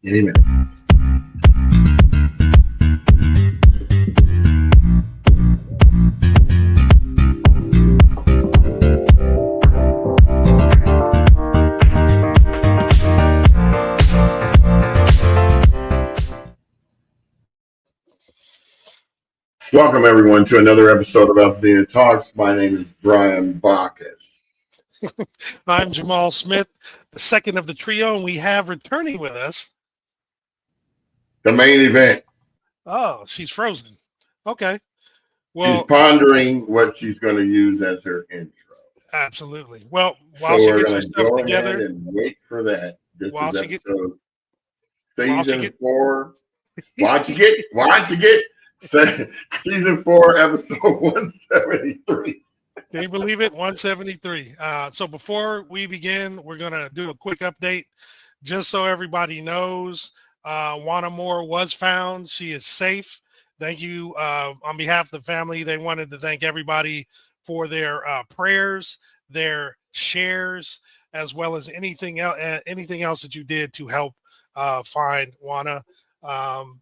Any minute. Welcome, everyone, to another episode of Alpha Talks. My name is Brian Bacchus. I'm Jamal Smith, the second of the trio, and we have returning with us. The main event. Oh, she's frozen. Okay. She's Well, pondering what she's going to use as her intro. absolutely. Well, while So she we're gets her going to stuff go ahead together, and wait for that. This while is she get, episode while she season get, 4. Watch you get season 4, episode 173. can you believe it? 173. So before we begin, we're going to do a quick update just so everybody knows. Juana Moore was found. She is safe. Thank you. On behalf of the family, they wanted to thank everybody for their prayers, their shares, as well as anything else that you did to help find Juana.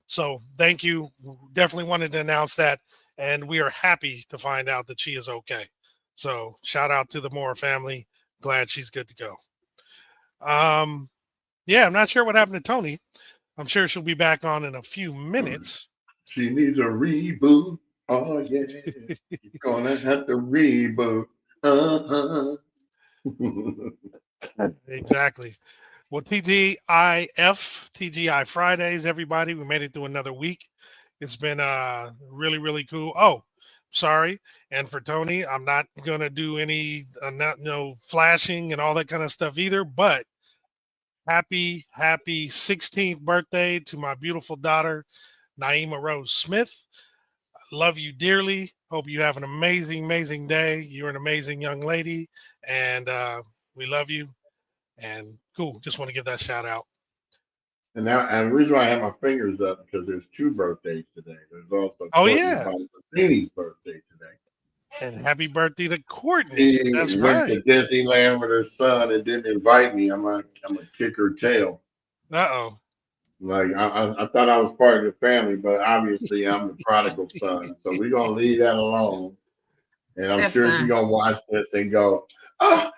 So thank you. Definitely wanted to announce that. And we are happy to find out that she is okay. So shout out to the Moore family. Glad she's good to go. Yeah, I'm not sure what happened to Tony. I'm sure she'll be back on in a few minutes. She needs a reboot. Oh, yeah. You're going to have to reboot. Uh-huh. Exactly. Well, TGI Fridays, everybody. We made it through another week. It's been really, really cool. Oh, sorry. And for Tony, I'm not going to do any flashing and all that kind of stuff either, but happy 16th birthday to my beautiful daughter, Naima Rose Smith. I love you dearly. Hope you have an amazing day. You're an amazing young lady, and we love you. And cool. Just want to give that shout out. And the reason why I have my fingers up because there's 2 birthdays today. There's also Courtney Paulini's birthday today. And happy birthday to Courtney. That's went right. to Disneyland with her son and didn't invite me. I'm gonna kick her tail. Uh-oh. Like I thought I was part of the family, but obviously I'm the prodigal son. So we're gonna leave that alone. And I'm sure she's gonna watch this and go, oh,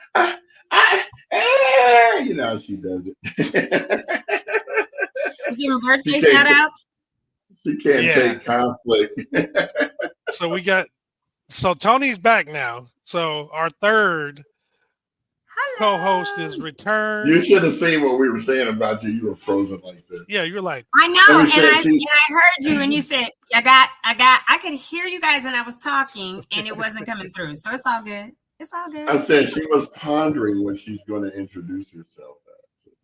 you know how she does it. Give her birthday shout outs. She can't take conflict. So Tony's back now. So our third co-host is returned. You should have seen what we were saying about you. You were frozen like this. Yeah, you're like, I know, and I heard you, and you said, I could hear you guys, and I was talking, and it wasn't coming through. So it's all good. It's all good. I said she was pondering what she's going to introduce herself as.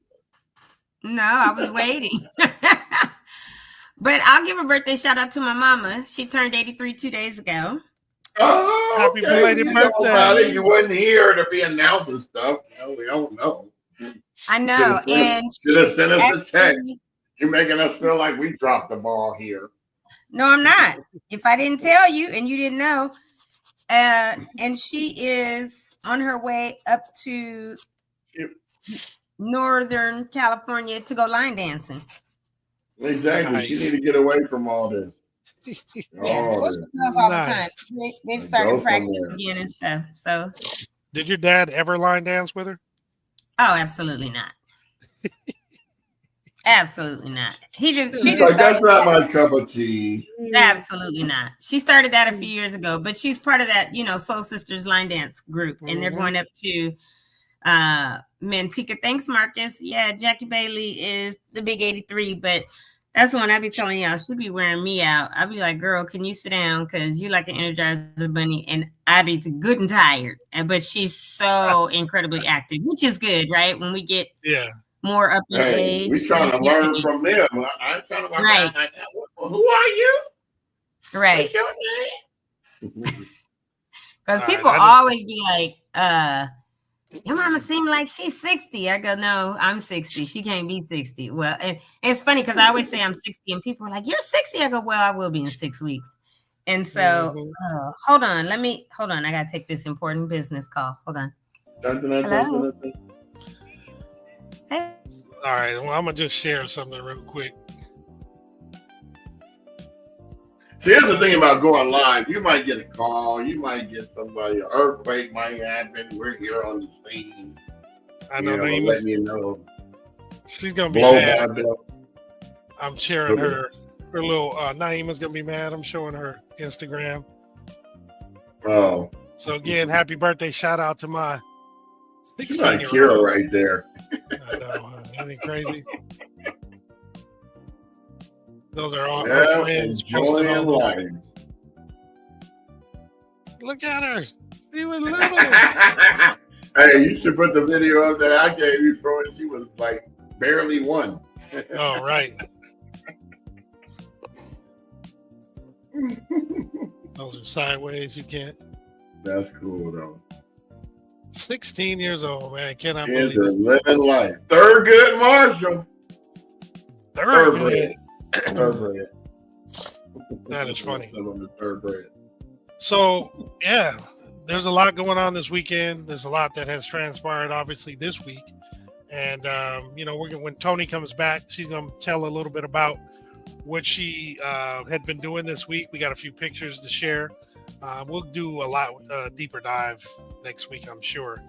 No, I was waiting. But I'll give a birthday shout out to my mama. She turned 83 2 days ago. Oh, happy belated birthday! You wasn't here to be announcing stuff. No, we don't know. I know, and should have sent us a text. You're making us feel like we dropped the ball here. No, I'm not. If I didn't tell you and you didn't know, and she is on her way up to Northern California to go line dancing. Exactly. Nice. She need to get away from all this. All the time. They've started practicing again and stuff. So, did your dad ever line dance with her? Oh, absolutely not. Absolutely not. She just that's not my cup of tea. Absolutely not. She started that a few years ago, but she's part of that, Soul Sisters line dance group, and they're going up to Manteca. Thanks, Marcus. Yeah, Jackie Bailey is the big 83, but that's the one I be telling y'all. She be wearing me out. I be like, girl, can you sit down? Because you like an Energizer bunny, and I be good and tired. But she's so incredibly active, which is good, right? When we get more up in age. We're trying to learn from them. I'm trying to learn. Right. Who are you? Right. What's your name? Because people always be like, your mama seems like she's 60. I go, no, I'm 60. She can't be 60. Well, and it's funny because I always say I'm 60 and people are like, you're 60. I go, well, I will be in 6 weeks. And so hold on. I got to take this important business call. Hold on. Hello? Hey. All right, well, I'm gonna just share something real quick. See, here's the thing about going live. You might get a call. You might get somebody. An earthquake might happen. We're here on the scene. I know letting you know. She's gonna be Blow mad. by blow. I'm sharing her little. Naima's gonna be mad. I'm showing her Instagram. Oh, So again, happy birthday! Shout out to my she's like 16-year-old. Kira right there. I know, ain't it crazy? Those are all Yeah, her friends. Posted enjoying all life. Look at her. She was little. Hey, you should put the video up that I gave you for when she was like barely one. Oh, right. Those are sideways. You can't. That's cool though. 16 years old, man. Cannot Kids believe are it. living life. Thurgood Marshall. Third grade. Thurgood. That is funny. Thurgood. So, yeah, there's a lot going on this weekend. There's a lot that has transpired, obviously, this week. And, when Tony comes back, she's going to tell a little bit about what she had been doing this week. We got a few pictures to share. We'll do a lot deeper dive next week, I'm sure.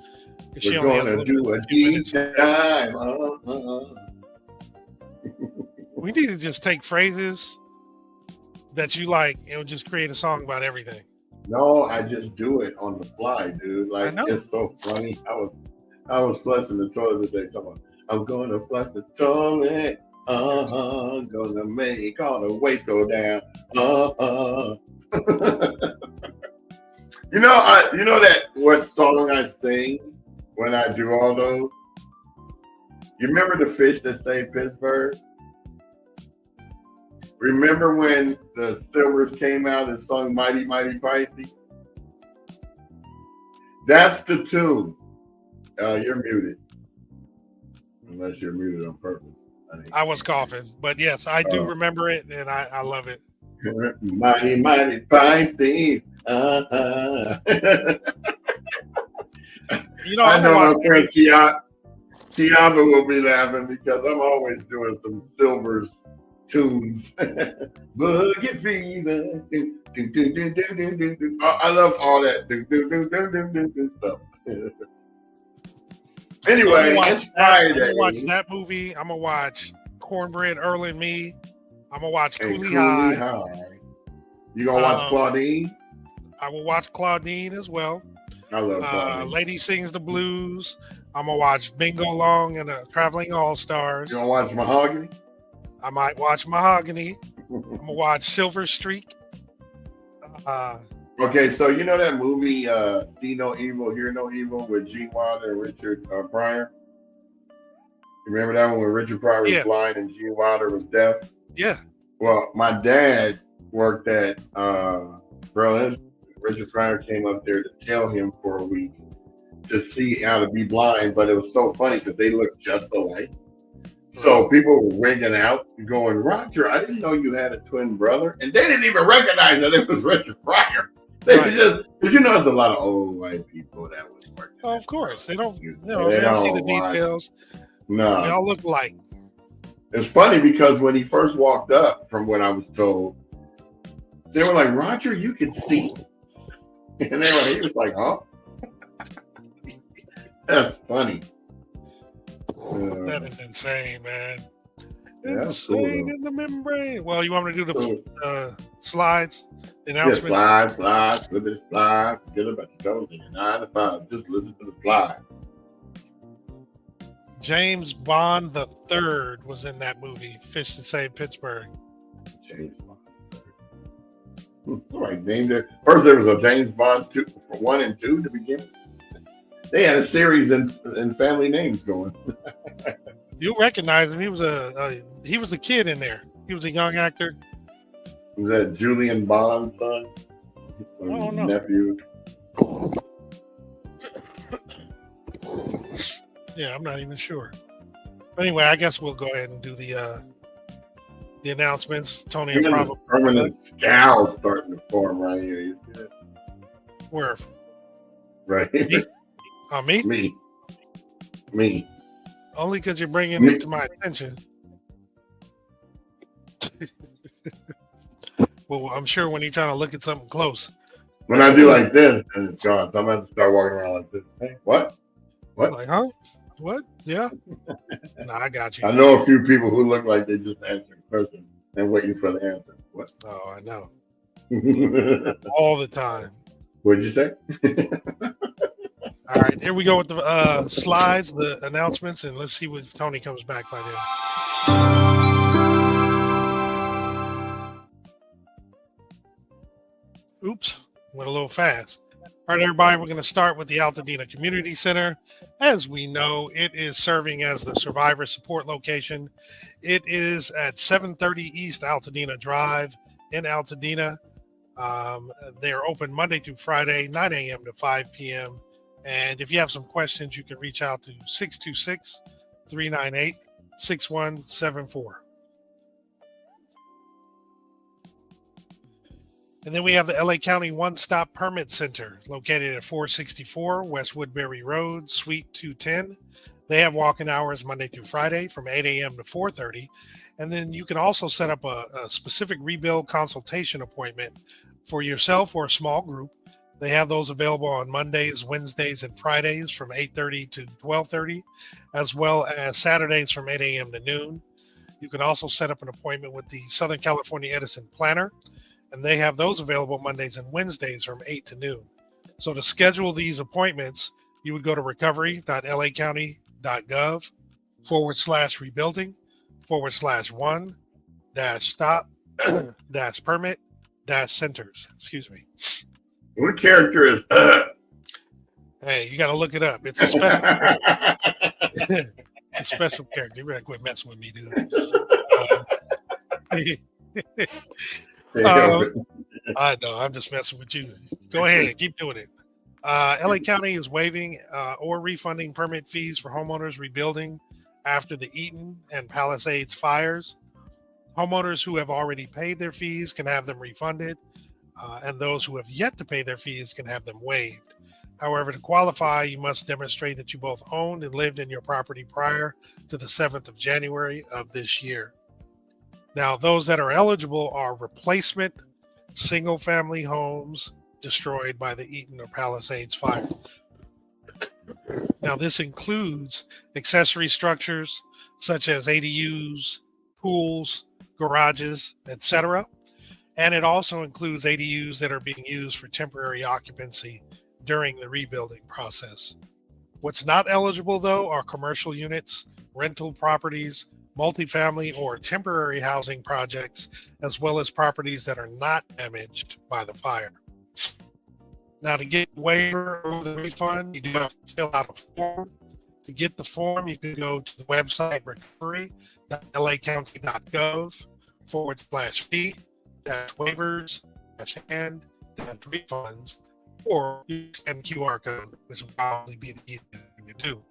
We're going to do a deep dive. We need to just take phrases that you like and just create a song about everything. No, I just do it on the fly, dude. Like, it's so funny. I was flushing the toilet today. Talking about, I'm going to flush the toilet. Gonna make all the waste go down. You know that what song I sing when I do all those? You remember the fish that saved Pittsburgh? Remember when the Silvers came out and sung Mighty Mighty Pisces? That's the tune. You're muted. Unless you're muted on purpose. I was coughing, but yes, I do remember it, and I love it. Mighty Mighty Pisces. I know my friend Tiana will be laughing because I'm always doing some Silvers tunes. Boogie fever. I love all that stuff. Anyway, it's Friday. I'm gonna watch that movie. I'm gonna watch Cornbread Earl and Me. I'm gonna watch Coolie High. You gonna watch Claudine? I will watch Claudine as well. I love Claudine. Lady Sings the Blues. I'm gonna watch Bingo Long and the Traveling All Stars. You gonna watch Mahogany? I might watch Mahogany. I'm gonna watch Silver Streak. Okay, so you know that movie See No Evil, Hear No Evil with Gene Wilder and Richard Pryor? You remember that one when Richard Pryor was blind and Gene Wilder was deaf? Yeah. Well, my dad worked at Berlin. Richard Pryor came up there to tell him for a week to see how to be blind, but it was so funny because they looked just alike. So people were wigging out, going, Roger, I didn't know you had a twin brother. And they didn't even recognize that it was Richard Pryor. They just, because there's a lot of old white people that was working. Oh, of course. They don't, they don't see the details. No. They all look alike. It's funny because when he first walked up, from what I was told, they were like, Roger, you can see. And he was like, huh? That's funny. That is insane, man. Yeah, insane cool, in the membrane. Well, you want me to do the slides? The announcement? Yeah, slides, flip it, slide. Forget about your toes in your 9 to 5. Just listen to the slides. James Bond the Third was in that movie, Fish to Save Pittsburgh. James Bond III. All right, named it. First, there was a James Bond 1 and 2 to begin with. They had a series in family names going. You'll recognize him. He was the kid in there. He was a young actor. Was that Julian Bond's son? Oh, no. Nephew. Yeah, I'm not even sure. But anyway, I guess we'll go ahead and do the announcements. Tony will probably permanent scowl starting to form right here. You see that? Where? Right. Me? Me? Me. Only because you're bringing it to my attention. Well, I'm sure when you're trying to look at something close. When I do like this, and it's gone. So I'm going to start walking around like this. Hey, what? What? Like, huh? What? Yeah. No, I got you. I know a few people who look like they just answering questions and waiting for the answer. What? Oh, I know. All the time. What'd you say? All right, here we go with the slides, the announcements, and let's see if Tony comes back by then. Oops, went a little fast. All right, everybody, we're going to start with the Altadena Community Center. As we know, it is serving as the survivor support location. It is at 730 East Altadena Drive in Altadena. They are open Monday through Friday, 9 a.m. to 5 p.m. And if you have some questions, you can reach out to 626-398-6174. And then we have the LA County One-Stop Permit Center located at 464 West Woodbury Road, Suite 210. They have walk-in hours Monday through Friday from 8 a.m. to 4:30. And then you can also set up a specific rebuild consultation appointment for yourself or a small group. They have those available on Mondays, Wednesdays, and Fridays from 8:30 to 12:30, as well as Saturdays from 8 a.m. to noon. You can also set up an appointment with the Southern California Edison Planner, and they have those available Mondays and Wednesdays from 8 to noon. So to schedule these appointments, you would go to recovery.lacounty.gov/rebuilding/one-stop-permit-centers. Excuse me. What character is Hey, you got to look it up. It's a special character. It's a special character. You better quit messing with me, dude. I know. I'm just messing with you. Go ahead. Keep doing it. LA County is waiving or refunding permit fees for homeowners rebuilding after the Eaton and Palisades fires. Homeowners who have already paid their fees can have them refunded, and those who have yet to pay their fees can have them waived. However, to qualify, you must demonstrate that you both owned and lived in your property prior to the 7th of January of this year. Now, those that are eligible are replacement single-family homes destroyed by the Eaton or Palisades fire. Now, this includes accessory structures such as ADUs, pools, garages, etc. And it also includes ADUs that are being used for temporary occupancy during the rebuilding process. What's not eligible, though, are commercial units, rental properties, multifamily or temporary housing projects, as well as properties that are not damaged by the fire. Now, to get a waiver or the refund, you do have to fill out a form. To get the form, you can go to the website recovery.lacounty.gov/fee-waivers-and-refunds, or you scan QR code, which will probably be the easiest thing to do.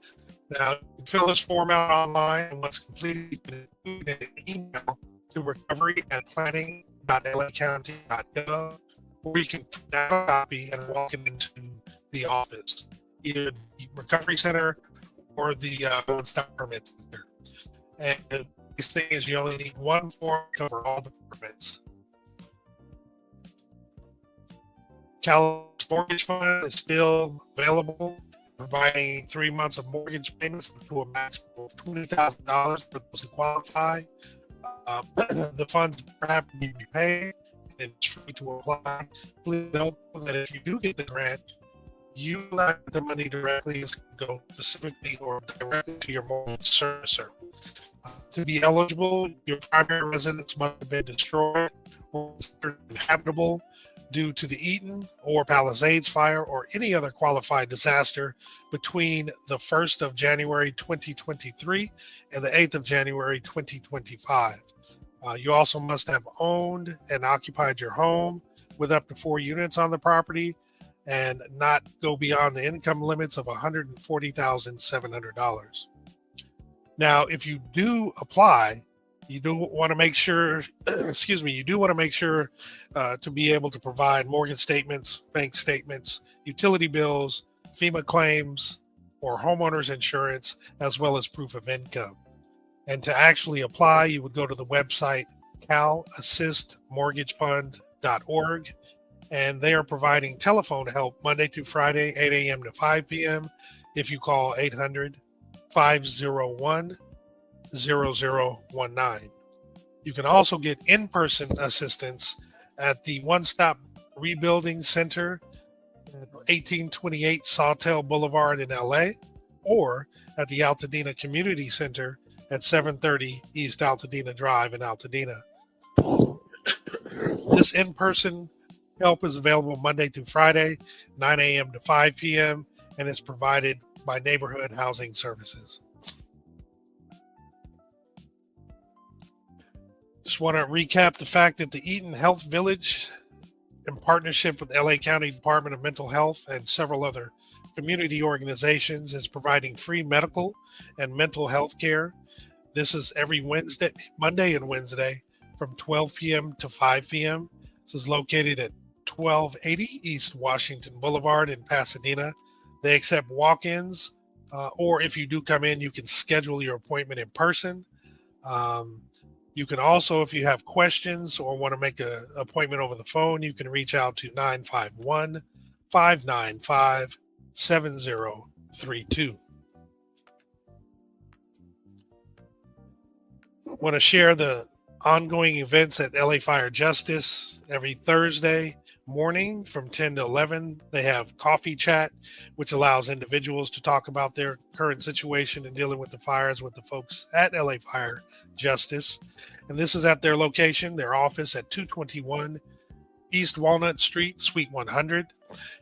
Now, you can fill this form out online, and once completed, you can include an email to recovery@planning.lacounty.gov, or you can print out a copy and walk it into the office, either the Recovery Center or the One-Stop Permit Center. And the biggest thing is you only need one form to cover all the permits. California Mortgage Fund is still available, providing 3 months of mortgage payments to a maximum of $20,000 for those who qualify. The funds have to be repaid, and it's free to apply. Please note that if you do get the grant, you will not get the money directly. It's going to go specifically or directly to your mortgage servicer. To be eligible, your primary residence must have been destroyed or inhabitable due to the Eaton or Palisades fire or any other qualified disaster between the 1st of January 2023 and the 8th of January 2025. You also must have owned and occupied your home with up to 4 units on the property and not go beyond the income limits of $140,700. Now, if you do apply, you do want to make sure, you do want to make sure to be able to provide mortgage statements, bank statements, utility bills, FEMA claims, or homeowners insurance, as well as proof of income. And to actually apply, you would go to the website calassistmortgagefund.org, and they are providing telephone help Monday through Friday, 8 a.m. to 5 p.m. if you call 800-501-0019. You can also get in-person assistance at the One Stop Rebuilding Center at 1828 Sawtell Boulevard in LA, or at the Altadena Community Center at 730 East Altadena Drive in Altadena. This in-person help is available Monday through Friday, 9 a.m. to 5 p.m., and is provided by Neighborhood Housing Services. Just want to recap the fact that the Eaton Health Village, in partnership with LA County Department of Mental Health and several other community organizations, is providing free medical and mental health care. This is every Monday and Wednesday from 12 p.m. to 5 p.m. This is located at 1280 East Washington Boulevard in Pasadena. They accept walk-ins, or if you do come in, you can schedule your appointment in person. You can also, if you have questions or want to make an appointment over the phone, you can reach out to 951-595-7032. Want to share the ongoing events at LA Fire Justice. Every Thursday morning from 10 to 11, they have coffee chat, which allows individuals to talk about their current situation and dealing with the fires with the folks at LA Fire Justice. And this is at their location, their office at 221 East Walnut Street, Suite 100.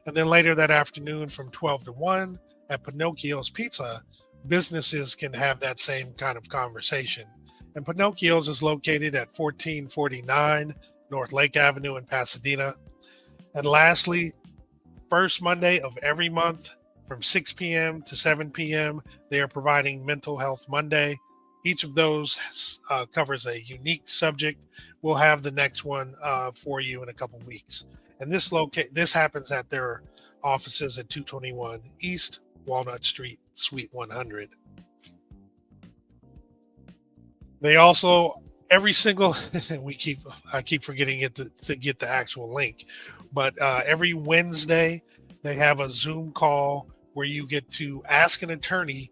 And then later that afternoon from 12 to 1 at Pinocchio's Pizza, businesses can have that same kind of conversation. And Pinocchio's is located at 1449 North Lake Avenue in Pasadena. And lastly, first Monday of every month from 6 p.m. to 7 p.m., they are providing Mental Health Monday. Each of those covers a unique subject. We'll have the next one for you in a couple weeks. And this happens at their offices at 221 East Walnut Street, Suite 100. They also, every single, I keep forgetting it to get the actual link, but every Wednesday they have a Zoom call where you get to ask an attorney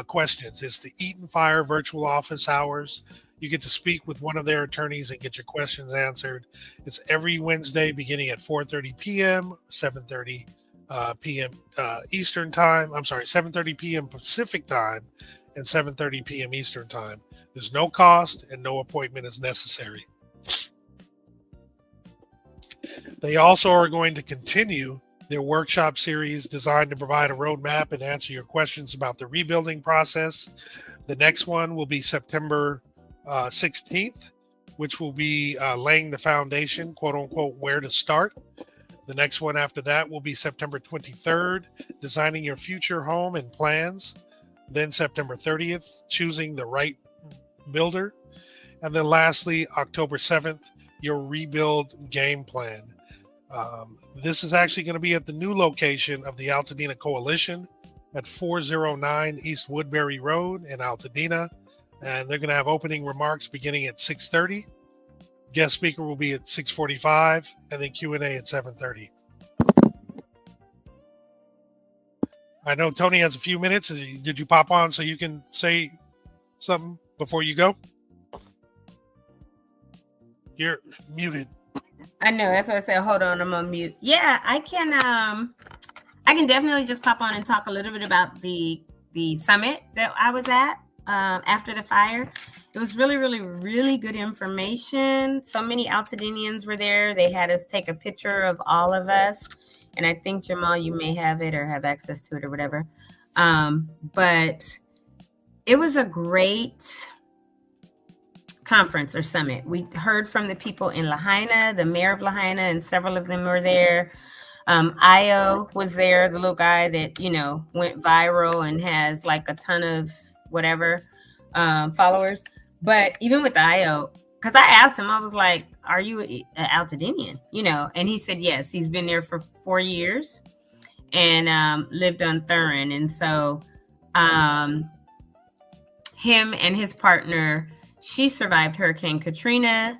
questions. It's the Eaton Fire virtual office hours. You get to speak with one of their attorneys and get your questions answered. It's every Wednesday beginning at 4:30 p.m., 7:30 p.m. Eastern time. I'm sorry, 7:30 p.m. Pacific time and 7:30 p.m. Eastern time. There's no cost and no appointment is necessary. They also are going to continue their workshop series designed to provide a roadmap and answer your questions about the rebuilding process. The next one will be September 16th, which will be laying the foundation, quote unquote, where to start. The next one after that will be September 23rd, designing your future home and plans. Then September 30th, choosing the right builder. And then lastly, October 7th, your rebuild game plan. This is actually going to be at the new location of the Altadena Coalition at 409 East Woodbury Road in Altadena. And they're going to have opening remarks beginning at 6:30. Guest speaker will be at 6:45 and then Q&A at 7:30. I know Tony has a few minutes. Did you pop on so you can say something before you go? You're muted. I know, that's what I said. Hold on, I'm on mute. Yeah, I can definitely just pop on and talk a little bit about the summit that I was at after the fire. It was really, really, really good information. So many Altadenians were there. They had us take a picture of all of us. And I think, Jamal, you may have it or have access to it or whatever. But it was a great conference or summit. We heard from the people in Lahaina, the mayor of Lahaina, and several of them were there. Io was there, the little guy that, went viral and has like a ton of whatever followers. But even with Io, because I asked him, I was like, are you an Altadenian? And he said, yes, he's been there for 4 years and lived on Thurin. And so Him and his partner, she survived Hurricane Katrina,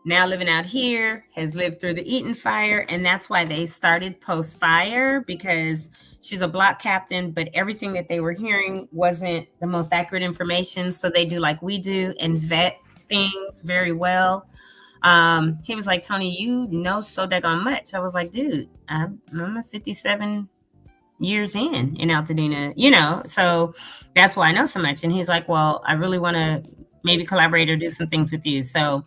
now living out here, has lived through the Eaton fire. And that's why they started Post Fire, because she's a block captain, but everything that they were hearing wasn't the most accurate information. So they do like we do and vet things very well. He was like, Tony, you know so daggone much. I was like, dude, I'm a 57 years in Altadena, so that's why I know so much. And he's like, well, I really want to maybe collaborate or do some things with you. So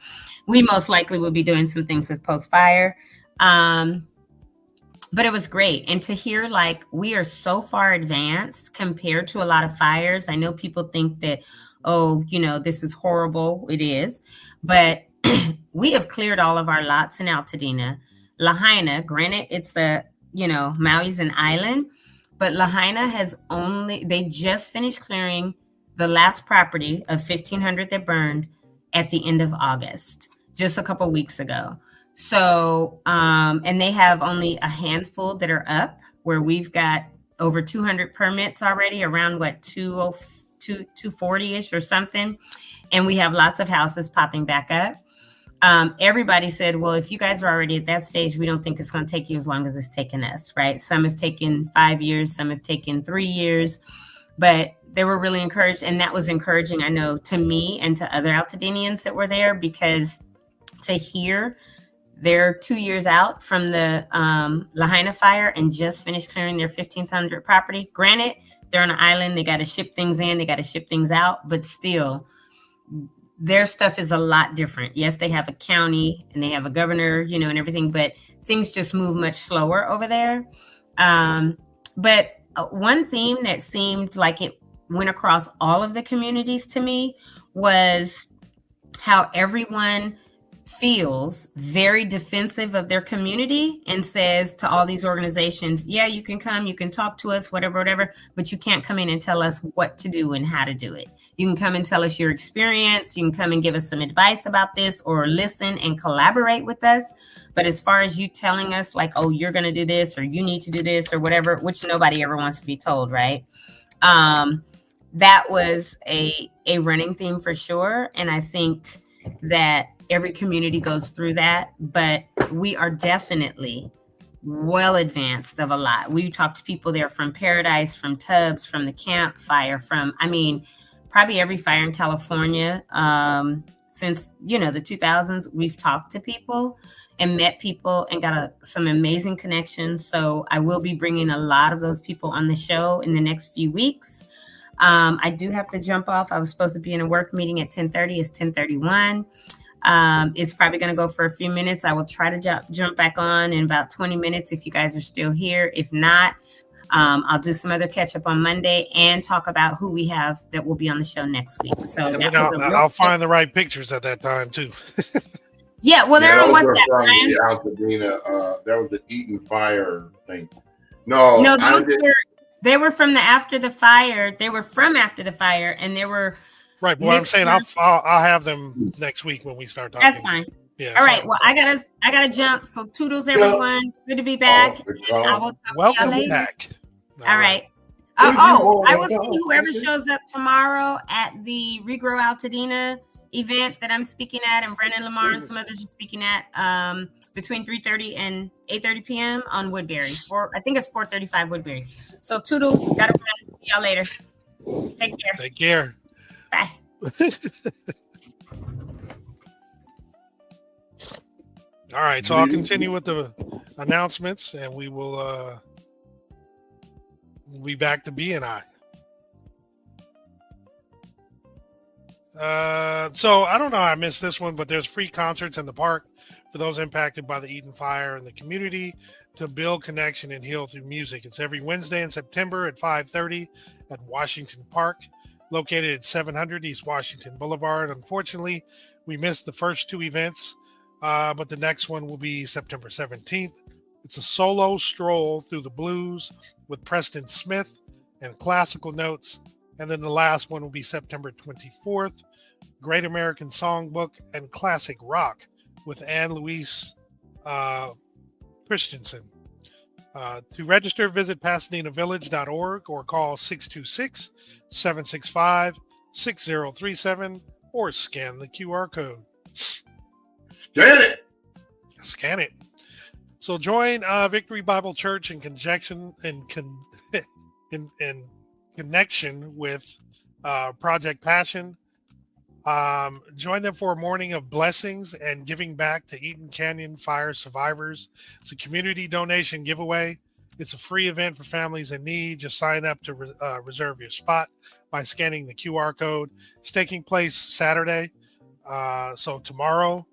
we most likely will be doing some things with Post Fire. But it was great. And to hear, like, we are so far advanced compared to a lot of fires. I know people think that, oh, this is horrible. It is. But we have cleared all of our lots in Altadena. Lahaina, granted, it's Maui's an island, but Lahaina they just finished clearing the last property of 1,500 that burned at the end of August, just a couple weeks ago. So, and they have only a handful that are up, where we've got over 200 permits already, around 240-ish or something. And we have lots of houses popping back up. Everybody said, well, if you guys are already at that stage, we don't think it's going to take you as long as it's taken us, right? Some have taken 5 years, some have taken 3 years, but they were really encouraged. And that was encouraging, I know, to me and to other Altadenians that were there, because to hear they're 2 years out from the Lahaina fire and just finished clearing their 1,500 property. Granted, they're on an island, they got to ship things in, they got to ship things out, but still, their stuff is a lot different. Yes, they have a county and they have a governor, and everything, but things just move much slower over there. But one theme that seemed like it went across all of the communities to me was how everyone feels very defensive of their community and says to all these organizations, yeah, you can come, you can talk to us, whatever, but you can't come in and tell us what to do and how to do it. You can come and tell us your experience. You can come and give us some advice about this, or listen and collaborate with us. But as far as you telling us like, oh, you're going to do this, or you need to do this, or whatever, which nobody ever wants to be told, right? That was a running theme for sure. And I think that every community goes through that, but we are definitely well advanced of a lot. We talked to people there from Paradise, from Tubbs, from the campfire, probably every fire in California since, the 2000s. We've talked to people and met people and got some amazing connections. So I will be bringing a lot of those people on the show in the next few weeks. I do have to jump off. I was supposed to be in a work meeting at 10:30. It's 10:31. It's probably going to go for a few minutes. I will try to jump back on in about 20 minutes if you guys are still here. If not, I'll do some other catch up on Monday and talk about who we have that will be on the show next week. So I'll find the right pictures at that time too. Yeah, well, they're on WhatsApp. That was the Eaton fire thing. No, they were from after the fire. They were from after the fire, and they were. Right, but what I'm saying, I'll have them next week when we start talking. That's fine. Yeah. All right. Well, I gotta jump. So toodles, everyone. Good to be back. I will welcome back. All right. I will see whoever shows up tomorrow at the Regrow Altadena event that I'm speaking at, and Brennan Lamar and some others are speaking at between 3:30 and 8:30 p.m. on Woodbury. I think it's 435 Woodbury. So toodles. Gotta run. See y'all later. Take care. Take care. Bye. All right, so I'll continue with the announcements, and we will we'll be back to BNI. So I don't know how I missed this one, but there's free concerts in the park for those impacted by the Eaton fire in the community to build connection and heal through music. It's every Wednesday in September at 5:30 at Washington Park, located at 700 East Washington Boulevard. Unfortunately, we missed the first two events, but the next one will be September 17th. It's a solo stroll through the blues with Preston Smith and classical notes. And then the last one will be September 24th, Great American Songbook and Classic Rock with Anne Louise Christensen. To register, visit PasadenaVillage.org or call 626-765-6037 or scan the QR code. Scan it. Scan it. So join Victory Bible Church in conjunction in connection with Project Passion. Join them for a morning of blessings and giving back to Eaton Canyon fire survivors. It's a community donation giveaway. It's a free event for families in need. Just sign up to reserve your spot by scanning the QR code. It's taking place Saturday, so tomorrow,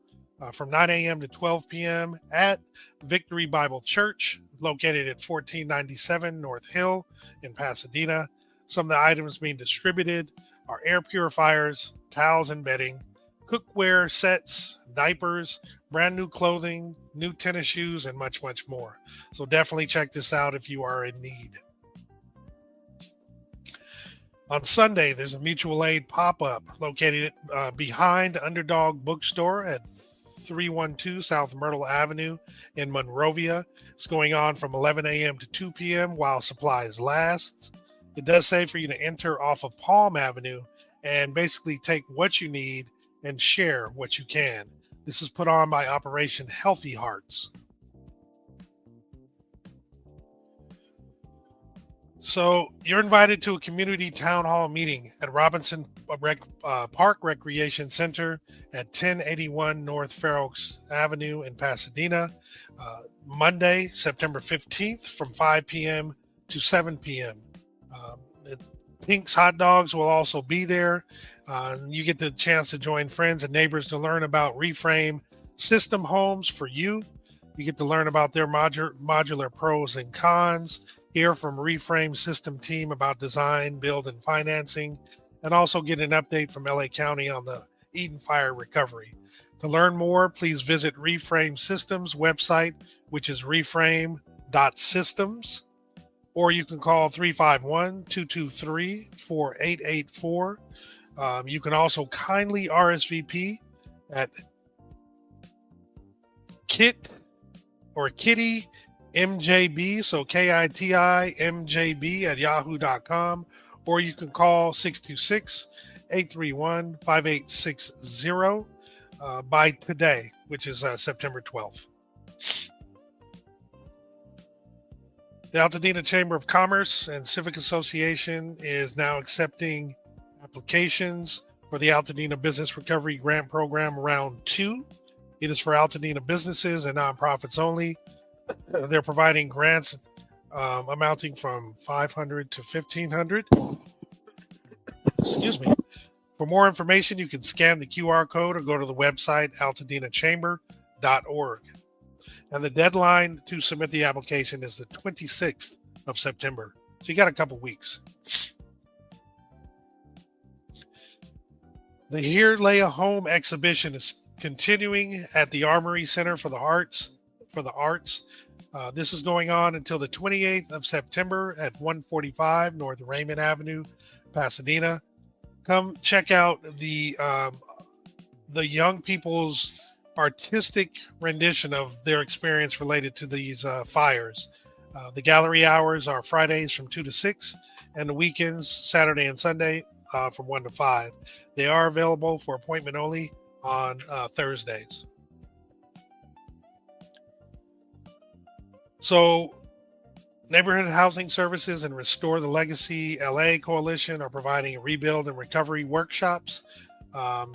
from 9 a.m. to 12 p.m. at Victory Bible Church, located at 1497 North Hill in Pasadena. Some of the items being distributed are air purifiers, towels and bedding, cookware sets, diapers, brand new clothing, new tennis shoes, and much, much more. So definitely check this out if you are in need. On Sunday, there's a mutual aid pop-up located behind Underdog Bookstore at 312 South Myrtle Avenue in Monrovia. It's going on from 11 a.m. to 2 p.m. while supplies last. It does say for you to enter off of Palm Avenue and basically take what you need and share what you can. This is put on by Operation Healthy Hearts. So you're invited to a community town hall meeting at Robinson Park Recreation Center at 1081 North Fair Oaks Avenue in Pasadena, Monday, September 15th from 5 p.m. to 7 p.m. Pink's Hot Dogs will also be there. You get the chance to join friends and neighbors to learn about Reframe System Homes for you. You get to learn about their modular pros and cons, hear from Reframe System team about design, build, and financing, and also get an update from LA County on the Eaton Fire recovery. To learn more, please visit Reframe Systems website, which is reframe.systems. Or you can call 351-223-4884. You can also kindly RSVP at Kitty MJB, so KITI MJB @yahoo.com. Or you can call 626-831-5860 by today, which is September 12th. The Altadena Chamber of Commerce and Civic Association is now accepting applications for the Altadena Business Recovery Grant Program Round 2. It is for Altadena businesses and nonprofits only. They're providing grants amounting from $500 to $1,500. Excuse me. For more information, you can scan the QR code or go to the website altadenachamber.org. And the deadline to submit the application is the 26th of September. So you got a couple weeks. The Here Lay a Home exhibition is continuing at the Armory Center for the Arts. This is going on until the 28th of September at 145 North Raymond Avenue, Pasadena. Come check out the young people's artistic rendition of their experience related to these fires. The gallery hours are Fridays from 2 to 6 and the weekends, Saturday and Sunday, from 1 to 5. They are available for appointment only on Thursdays. So Neighborhood Housing Services and Restore the Legacy LA Coalition are providing rebuild and recovery workshops.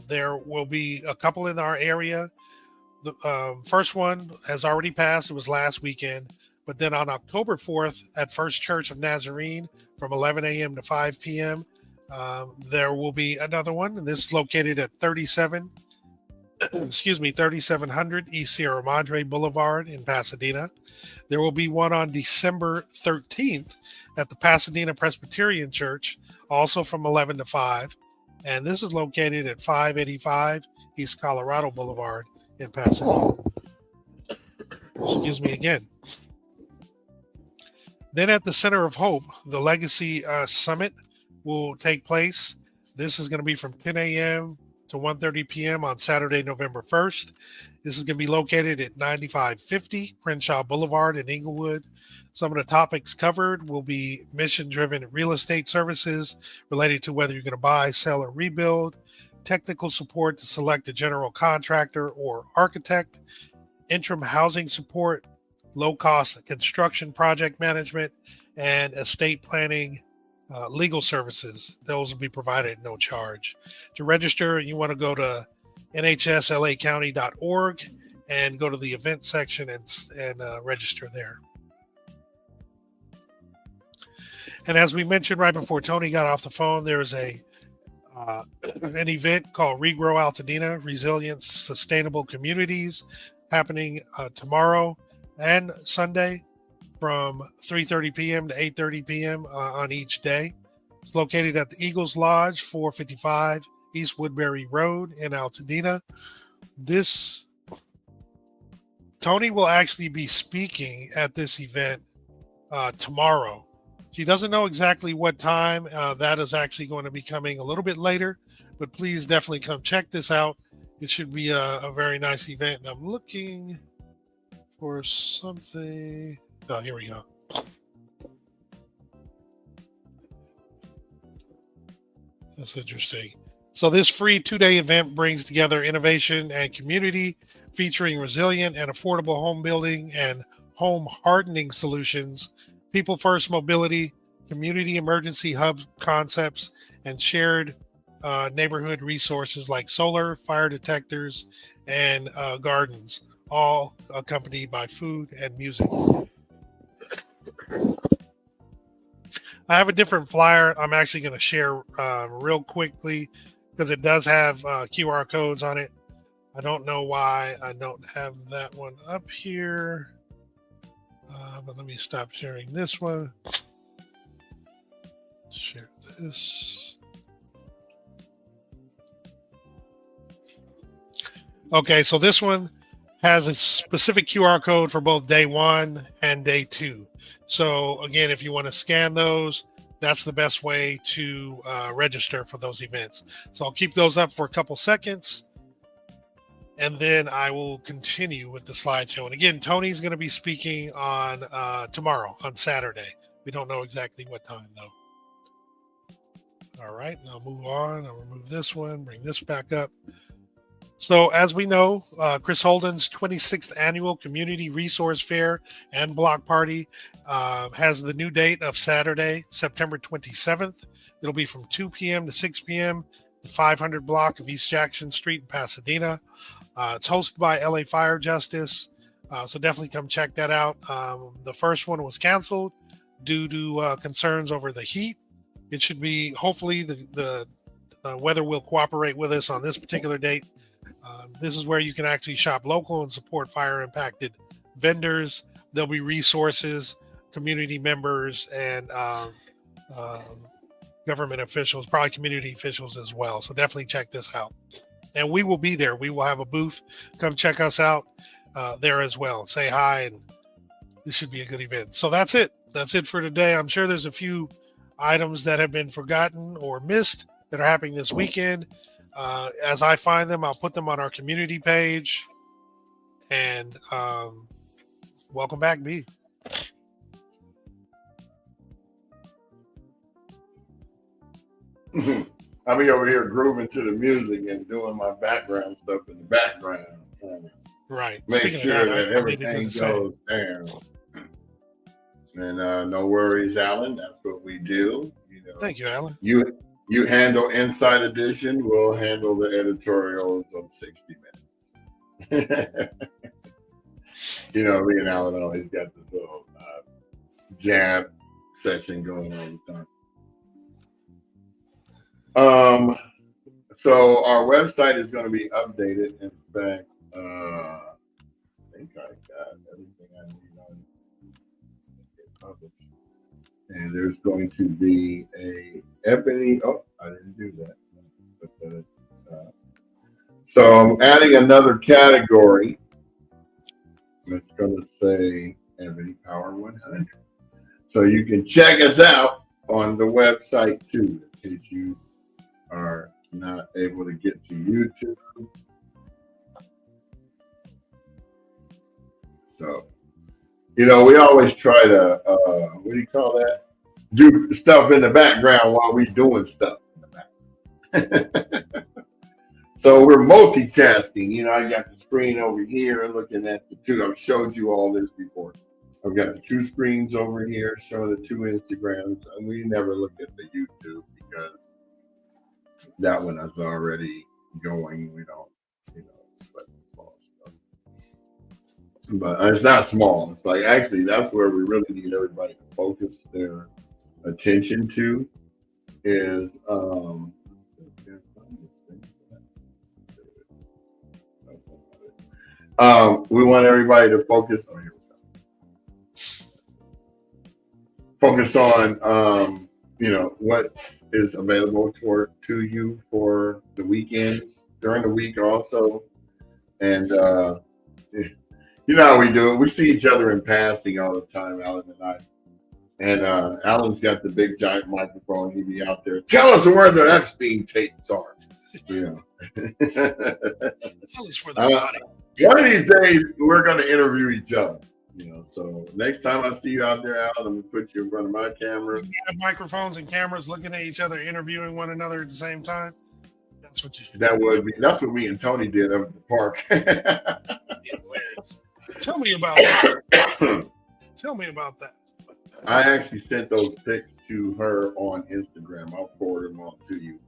There will be a couple in our area. The first one has already passed. It was last weekend. But then on October 4th at First Church of Nazarene from 11 a.m. to 5 p.m., there will be another one. And this is located at 3700 East Sierra Madre Boulevard in Pasadena. There will be one on December 13th at the Pasadena Presbyterian Church, also from 11 to 5. And this is located at 585 East Colorado Boulevard in Pasadena. Excuse me again. Then at the Center of Hope, the Legacy Summit will take place. This is going to be from 10 a.m. to 1:30 p.m. on Saturday, November 1st. This is going to be located at 9550 Crenshaw Boulevard in Inglewood. Some of the topics covered will be mission-driven real estate services related to whether you're going to buy, sell, or rebuild, technical support to select a general contractor or architect, interim housing support, low-cost construction project management, and estate planning legal services. Those will be provided at no charge. To register, you want to go to nhslacounty.org and go to the event section and register there. And as we mentioned right before Tony got off the phone, there's an event called Regrow Altadena, Resilient Sustainable Communities, happening tomorrow and Sunday from 3:30 p.m. to 8:30 p.m. On each day. It's located at the Eagles Lodge, 455 East Woodbury Road in Altadena. Tony will actually be speaking at this event tomorrow. She doesn't know exactly what time. That is actually going to be coming a little bit later, but please definitely come check this out. It should be a very nice event. And I'm looking for something. Oh, here we go. That's interesting. So this free 2-day event brings together innovation and community, featuring resilient and affordable home building and home hardening solutions, people first mobility, community emergency hub concepts, and shared neighborhood resources like solar, fire detectors, and gardens, all accompanied by food and music. I have a different flyer I'm actually going to share real quickly because it does have QR codes on it. I don't know why I don't have that one up here, but let me stop sharing this one. Share this. Okay, so this one has a specific QR code for both day 1 and day 2. So again, if you want to scan those, that's the best way to register for those events. So I'll keep those up for a couple seconds, and then I will continue with the slideshow. And again, Tony's going to be speaking on tomorrow, on Saturday. We don't know exactly what time, though. All right, and I'll move on. I'll remove this one, bring this back up. So as we know, Chris Holden's 26th Annual Community Resource Fair and Block Party has the new date of Saturday, September 27th. It'll be from 2 p.m. to 6 p.m., the 500 block of East Jackson Street in Pasadena. It's hosted by LA Fire Justice, so definitely come check that out. The first one was canceled due to concerns over the heat. It should be, hopefully, the weather will cooperate with us on this particular date. This is where you can actually shop local and support fire-impacted vendors. There'll be resources, community members, and government officials, probably community officials as well. So definitely check this out. And we will be there. We will have a booth. Come check us out there as well. Say hi, and this should be a good event. So that's it. That's it for today. I'm sure there's a few items that have been forgotten or missed that are happening this weekend. As I find them, I'll put them on our community page. And welcome back, B. I'll be over here grooving to the music and doing my background stuff in the background. Right. Make Speaking sure of that everything goes down. And no worries, Alan. That's what we do. You know, thank you, Alan. You handle Inside Edition. We'll handle the editorials of 60 Minutes. You know, me and Alan always got this little jab session going all the time. So our website is going to be updated. In fact, I think I got everything I need on it published. And there's going to be a Ebony. Oh, I didn't do that. So I'm adding another category. It's going to say Ebony Power 100. So you can check us out on the website too, in case you are not able to get to YouTube. So, we always try to, what do you call that? Do stuff in the background while we doing stuff in the back. So we're multitasking. I got the screen over here looking at the two. I've showed you all this before. I've got the two screens over here showing the two Instagrams, and we never look at the YouTube because that one is already going. We don't, but small stuff. But it's not small. It's like actually that's where we really need everybody to focus their attention to is we want everybody to focus on focus on what is available to you for the weekends during the week also. And you know how we do it. We see each other in passing all the time, Alan and I. And Alan's got the big giant microphone. He'd be out there. Tell us where the Epstein tapes are. Tell us where the body. One of these days, we're going to interview each other. So next time I see you out there, Alan, I'm going to put you in front of my camera. We have microphones and cameras looking at each other, interviewing one another at the same time. That's what you should do. That's what me and Tony did over at the park. Tell me about that. Tell me about that. I actually sent those pics to her on Instagram. I'll forward them on to you.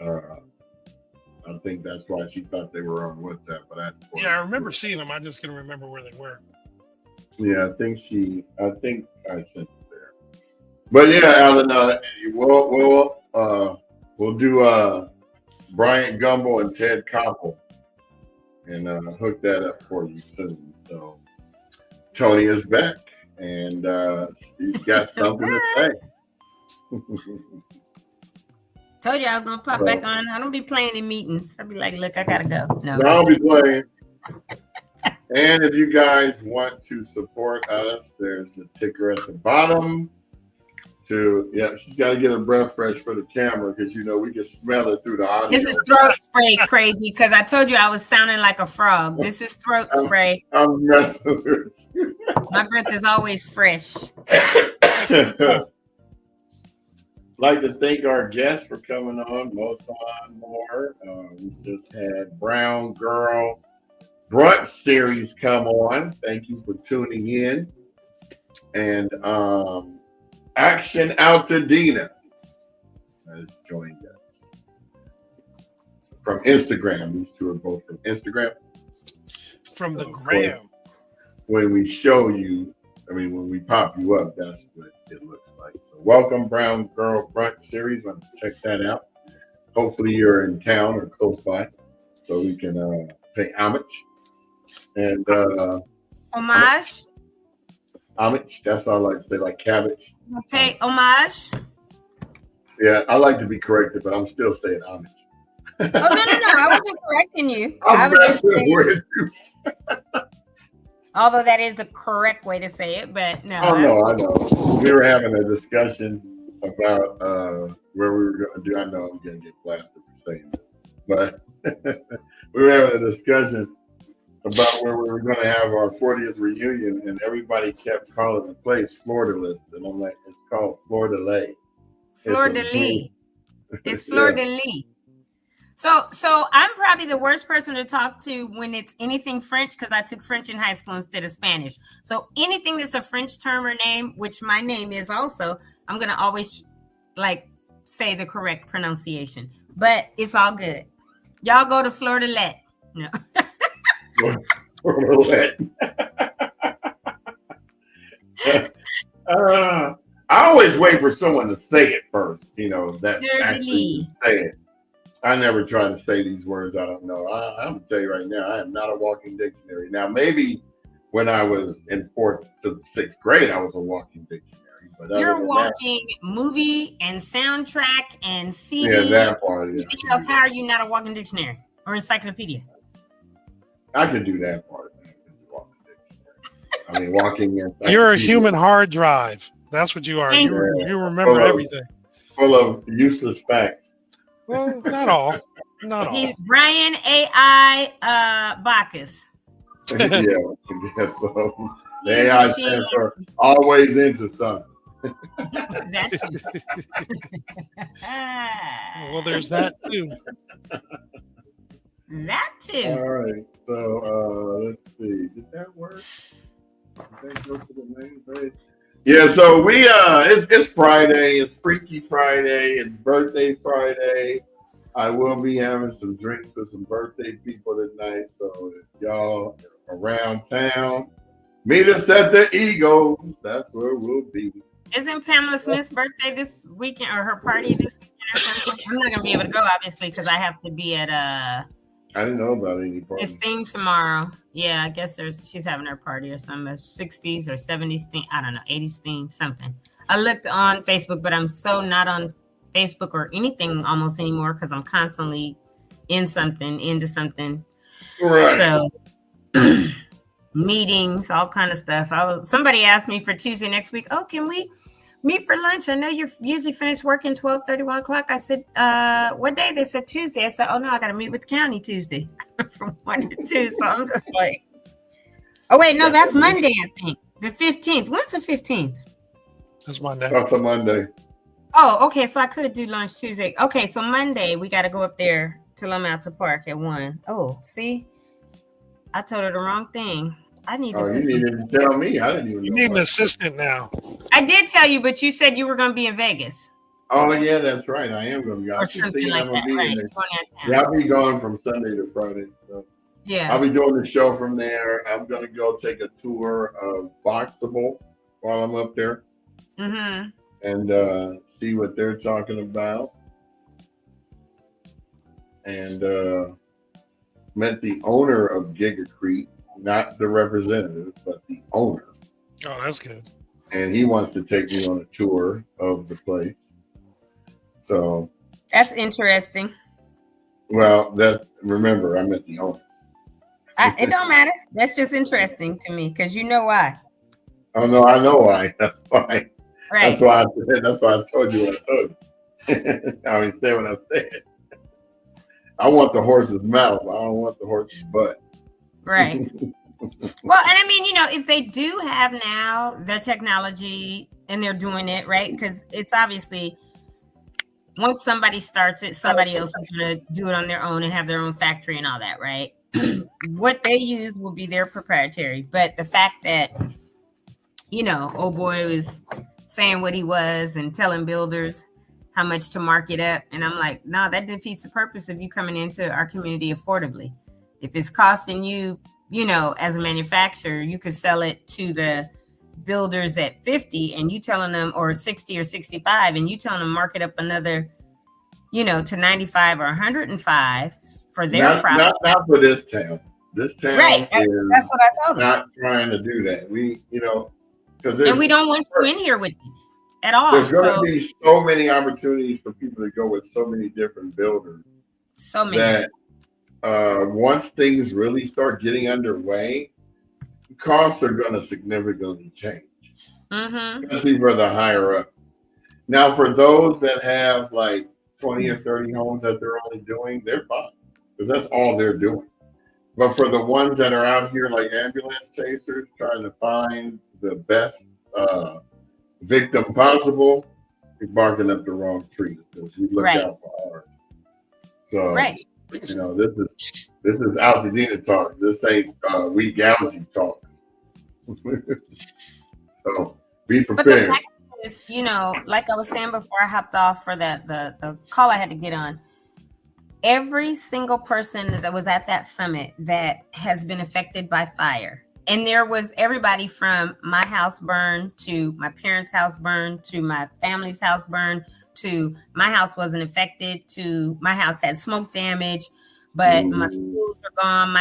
I think that's why she thought they were on WhatsApp. But I remember seeing them. I just couldn't remember where they were. Yeah, I think I sent it there. But yeah, Alan, we'll do Bryant Gumbel and Ted Koppel and hook that up for you soon. So Tony is back and he's got something to say. Told you I was gonna pop back on. I don't be playing in meetings. I'll be like, look, I gotta go. No, I'll be playing. And if you guys want to support us, there's the ticker at the bottom. She's got to get her breath fresh for the camera because we can smell it through the audio. This is throat spray crazy because I told you I was sounding like a frog. This is throat spray. I'm messing with you. My breath is always fresh. Like to thank our guests for coming on. Mosan Moore. We just had Brown Girl Brunch Series come on. Thank you for tuning in. And Action Altadena has joined us from Instagram. These two are both from Instagram. From the gram. When we show you, when we pop you up, that's what it looks like. So welcome, Brown Girl Brunch Series. Want to check that out. Hopefully you're in town or close by so we can pay homage. And homage. Homage. That's all I like to say, like cabbage. Okay, homage. Yeah, I like to be corrected, but I'm still saying homage. Oh no! I wasn't correcting you. I was just saying, with you. Although that is the correct way to say it, but no. I know. We were having a discussion about where we were going to do. I know I'm going to get blasted for saying this, but we were having a discussion about where we were going to have our 40th reunion, and everybody kept calling the place Florida-less, and I'm like, it's called Fleur-de-Lis. Fleur-de-Lis. It's Fleur-de-Lis. So I'm probably the worst person to talk to when it's anything French because I took French in high school instead of Spanish. So anything that's a French term or name, which my name is also, I'm going to always say the correct pronunciation. But it's all good. Y'all go to Fleur-de-Lis. No. I always wait for someone to say it first, that actually say it. I never try to say these words I don't know. I'm going to tell you right now, I am not a walking dictionary. Now, maybe when I was in 4th to 6th grade, I was a walking dictionary. But you're walking movie and soundtrack and CD. Yeah, that part. Yeah. Anything else, how are you not a walking dictionary or encyclopedia? I can do that part. Walking. You're a human hard drive. That's what you are. You remember everything. Full of useless facts. Well, not all. Not all. He's Brian AI Bacchus. Yeah, I guess so. The He's AI machine stands for always into something. That's Well, there's that too. that too. All right. So let's see. Did that work? Did that go to the main page? Yeah, so we it's Friday, it's Freaky Friday, it's birthday Friday. I will be having some drinks with some birthday people tonight. So if y'all are around town, meet us at the Eagle. That's where we'll be. Isn't Pamela Smith's birthday this weekend or her party this weekend or something? I'm not gonna be able to go obviously because I have to be at I didn't know about any this parties. thing tomorrow. Yeah, I guess she's having her party or something, a 60s or 70s thing. I don't know, 80s thing, something. I looked on Facebook, but I'm so not on Facebook or anything almost anymore because I'm constantly into something. Right. So meetings, all kind of stuff. Somebody asked me for Tuesday next week. Oh, can we meet for lunch? I know you're usually finished working 12:30, 1 o'clock. I said, what day? They said Tuesday. I said, oh no, I got to meet with the county Tuesday from 1 to 2. So I'm just like, oh wait, no, that's Monday, I think. The 15th. When's the 15th? That's Monday. That's a Monday. Oh, okay. So I could do lunch Tuesday. Okay, so Monday we got to go up there to Lamouta Park at 1. Oh, see, I told her the wrong thing. I need to. Oh, you needed to tell me. I didn't even know. You need an assistant now. I did tell you, but you said you were going to be in Vegas. Oh yeah, that's right. I am going to be. Or something like that, right? Yeah, I'll be gone from Sunday to Friday. So yeah, I'll be doing the show from there. I'm going to go take a tour of Boxable while I'm up there, and see what they're talking about. And met the owner of Gigacrete, not the representative, but the owner. Oh, that's good. And he wants to take me on a tour of the place. So that's interesting. Well, remember, I met the owner. It don't matter. That's just interesting to me because you know why. Oh no, I know why. That's why. Right. That's why I said. That's why I told you what I told you. I mean, say what I said. I want the horse's mouth. I don't want the horse's butt. Right. Well, and I mean, if they do have now the technology and they're doing it right, because it's obviously once somebody starts it, somebody else is going to do it on their own and have their own factory and all that, right? What they use will be their proprietary. But the fact that, old boy was saying what he was and telling builders how much to mark it up. And I'm like, no, that defeats the purpose of you coming into our community affordably. If it's costing you, as a manufacturer, you could sell it to the builders at 50 and you telling them, or 60 or 65, and you telling them mark it up another, to 95 or 105 for their profit. Not for this town. This town right. That's what I told them. Not trying to do that. And we don't want you in here with you at all. There's going to be so many opportunities for people to go with so many different builders. So many. That once things really start getting underway, costs are going to significantly change, especially for the higher up. Now, for those that have like 20 or 30 homes that they're only doing, they're fine because that's all they're doing. But for the ones that are out here like ambulance chasers trying to find the best victim possible, you're barking up the wrong tree because you look out for ours. So, this is Altadena talk. This ain't we gouging talk. So be prepared. But the fact is, like I was saying before I hopped off for the call I had to get on, every single person that was at that summit that has been affected by fire, and there was everybody from my house burned to my parents' house burned to my family's house burned to my house wasn't affected to my house had smoke damage, but my schools are gone.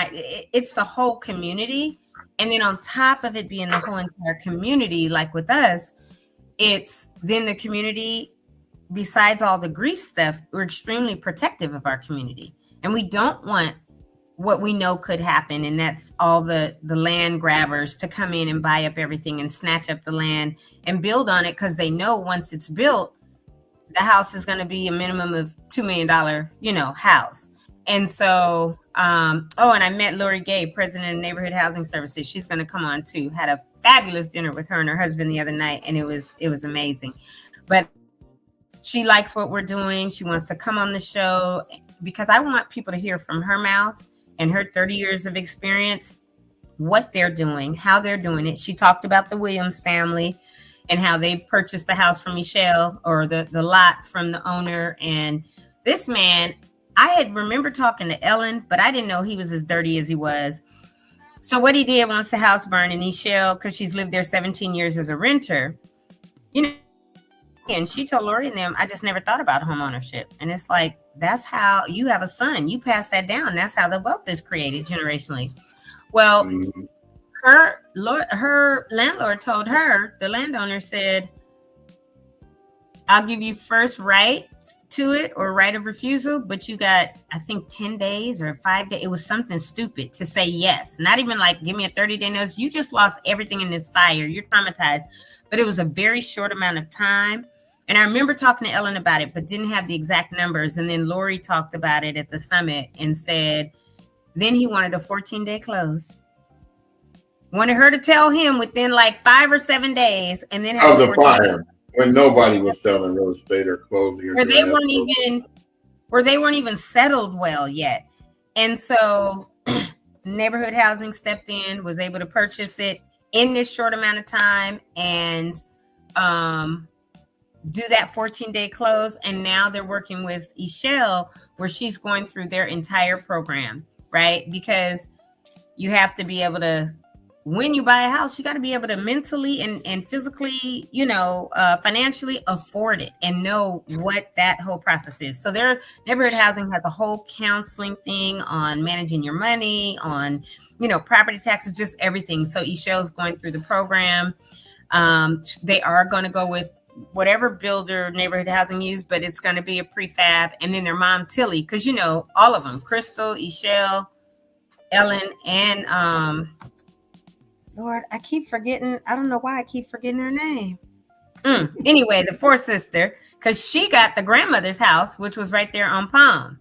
It's the whole community. And then on top of it being the whole entire community, like with us, it's then the community, besides all the grief stuff, we're extremely protective of our community. And we don't want what we know could happen. And that's all the land grabbers to come in and buy up everything and snatch up the land and build on it because they know once it's built, the house is going to be a minimum of $2 million, you know, house. And so, and I met Lori Gay, president of Neighborhood Housing Services. She's going to come on too. Had a fabulous dinner with her and her husband the other night, and it was amazing. But she likes what we're doing. She wants to come on the show because I want people to hear from her mouth and her 30 years of experience, what they're doing, how they're doing it. She talked about the Williams family and how they purchased the house from Michelle, or the lot from the owner. And this man, I had remember talking to Ellen, but I didn't know he was as dirty as he was. So what he did once the house burned, and Michelle, because she's lived there 17 years as a renter, you know, and she told Lori and them, I just never thought about home ownership. And it's like, that's how you have a son. You pass that down. That's how the wealth is created generationally. Well, her landlord told her, the landowner said, I'll give you first right to it, or right of refusal, but you got, I think, 10 days or 5 days. It was something stupid to say yes. Not even like, give me a 30-day notice. You just lost everything in this fire. You're traumatized. But it was a very short amount of time. And I remember talking to Ellen about it, but didn't have the exact numbers. And then Lori talked about it at the summit and said, then he wanted a 14-day close. Wanted her to tell him within like 5 or 7 days, and then of the fire, when nobody was selling real estate or closing, or they weren't even settled well yet. And so Neighborhood Housing stepped in, was able to purchase it in this short amount of time, and do that 14-day close. And now they're working with Michelle, where she's going through their entire program, right? Because you have to be able to, when you buy a house, you got to be able to mentally and physically, you know, financially afford it and know what that whole process is. So their Neighborhood Housing has a whole counseling thing on managing your money, on, you know, property taxes, just everything. So Michelle's going through the program. They are going to go with whatever builder Neighborhood Housing used, but it's going to be a prefab. And then their mom, Tilly, because, you know, all of them, Crystal, Michelle, Ellen, and Lord, I keep forgetting. I don't know why I keep forgetting her name. Anyway, the fourth sister, because she got the grandmother's house, which was right there on Palm.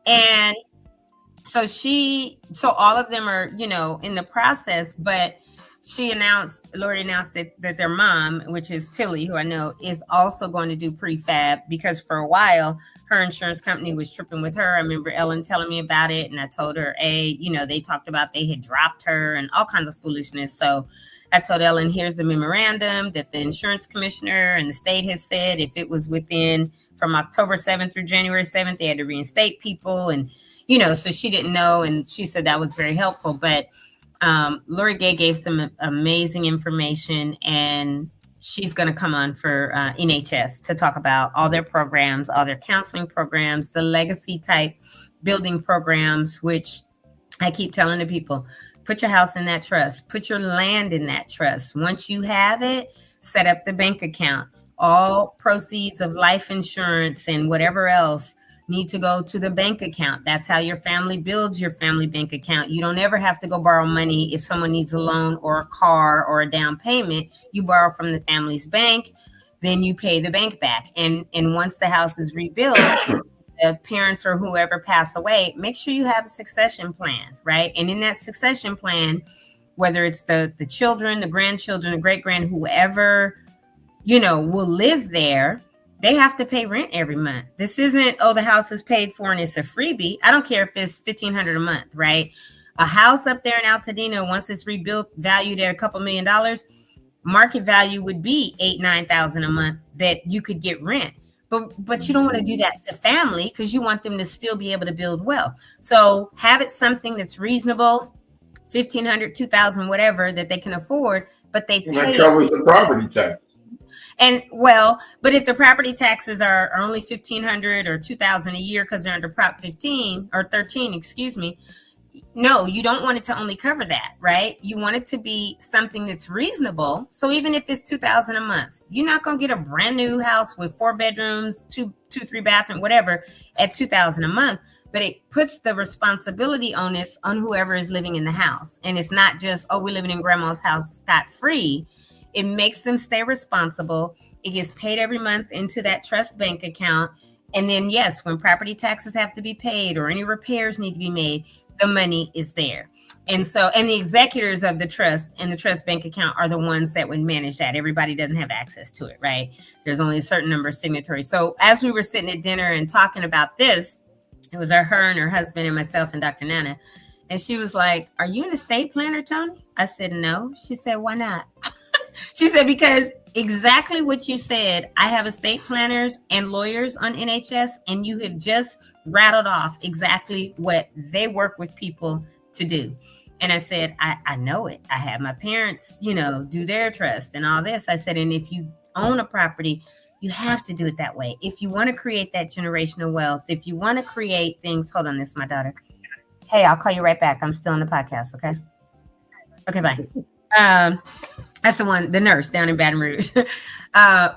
And so all of them are, you know, in the process, but Lori announced that their mom, which is Tilly, who I know, is also going to do prefab, because for a while, her insurance company was tripping with her. I remember Ellen telling me about it, and I told her, you know, they talked about they had dropped her and all kinds of foolishness. So I told Ellen, here's the memorandum that the insurance commissioner and the state has said if it was within from October 7th through January 7th, they had to reinstate people. And, you know, so she didn't know. And she said that was very helpful. But Lori Gay gave some amazing information, and she's going to come on for NHS to talk about all their programs, all their counseling programs, the legacy type building programs, which I keep telling the people, put your house in that trust, put your land in that trust. Once you have it, set up the bank account. All proceeds of life insurance and whatever else need to go to the bank account. That's how your family builds your family bank account. You don't ever have to go borrow money if someone needs a loan or a car or a down payment. You borrow from the family's bank, then you pay the bank back. And once the house is rebuilt, the parents or whoever pass away, make sure you have a succession plan, right? And in that succession plan, whether it's the children, the grandchildren, the great-grand, whoever, you know, will live there, they have to pay rent every month. This isn't, the house is paid for and it's a freebie. I don't care if it's $1,500 a month, right? A house up there in Altadena, once it's rebuilt, valued at a couple $1 million, market value would be $8,000-9,000 a month that you could get rent. But you don't want to do that to family, because you want them to still be able to build wealth. So have it something that's reasonable, $1,500, $2,000, whatever, that they can afford, but they pay. That covers the property tax. And well, but if the property taxes are only $1,500 or $2,000 a year because they're under Prop 15 or 13, excuse me, no, you don't want it to only cover that, right? You want it to be something that's reasonable. So even if it's $2,000 a month, you're not going to get a brand new house with 4 bedrooms, 3 bathroom, whatever, at $2,000 a month. But it puts the responsibility onus on whoever is living in the house. And it's not just, we're living in grandma's house scot-free. It makes them stay responsible. It gets paid every month into that trust bank account. And then, yes, when property taxes have to be paid or any repairs need to be made, the money is there. And so, and the executors of the trust and the trust bank account are the ones that would manage that. Everybody doesn't have access to it, right? There's only a certain number of signatories. So as we were sitting at dinner and talking about this, it was her and her husband and myself and Dr. Nana. And she was like, "Are you an estate planner, Tony?" I said, "No." She said, "Why not?" She said, "Because exactly what you said. I have estate planners and lawyers on NHS, and you have just rattled off exactly what they work with people to do." And I said, I know it. I have my parents, do their trust and all this. I said, and if you own a property, you have to do it that way. If you want to create that generational wealth, if you want to create things, hold on, this is my daughter. Hey, I'll call you right back. I'm still on the podcast. Okay. Okay, bye. That's the nurse down in Baton Rouge. I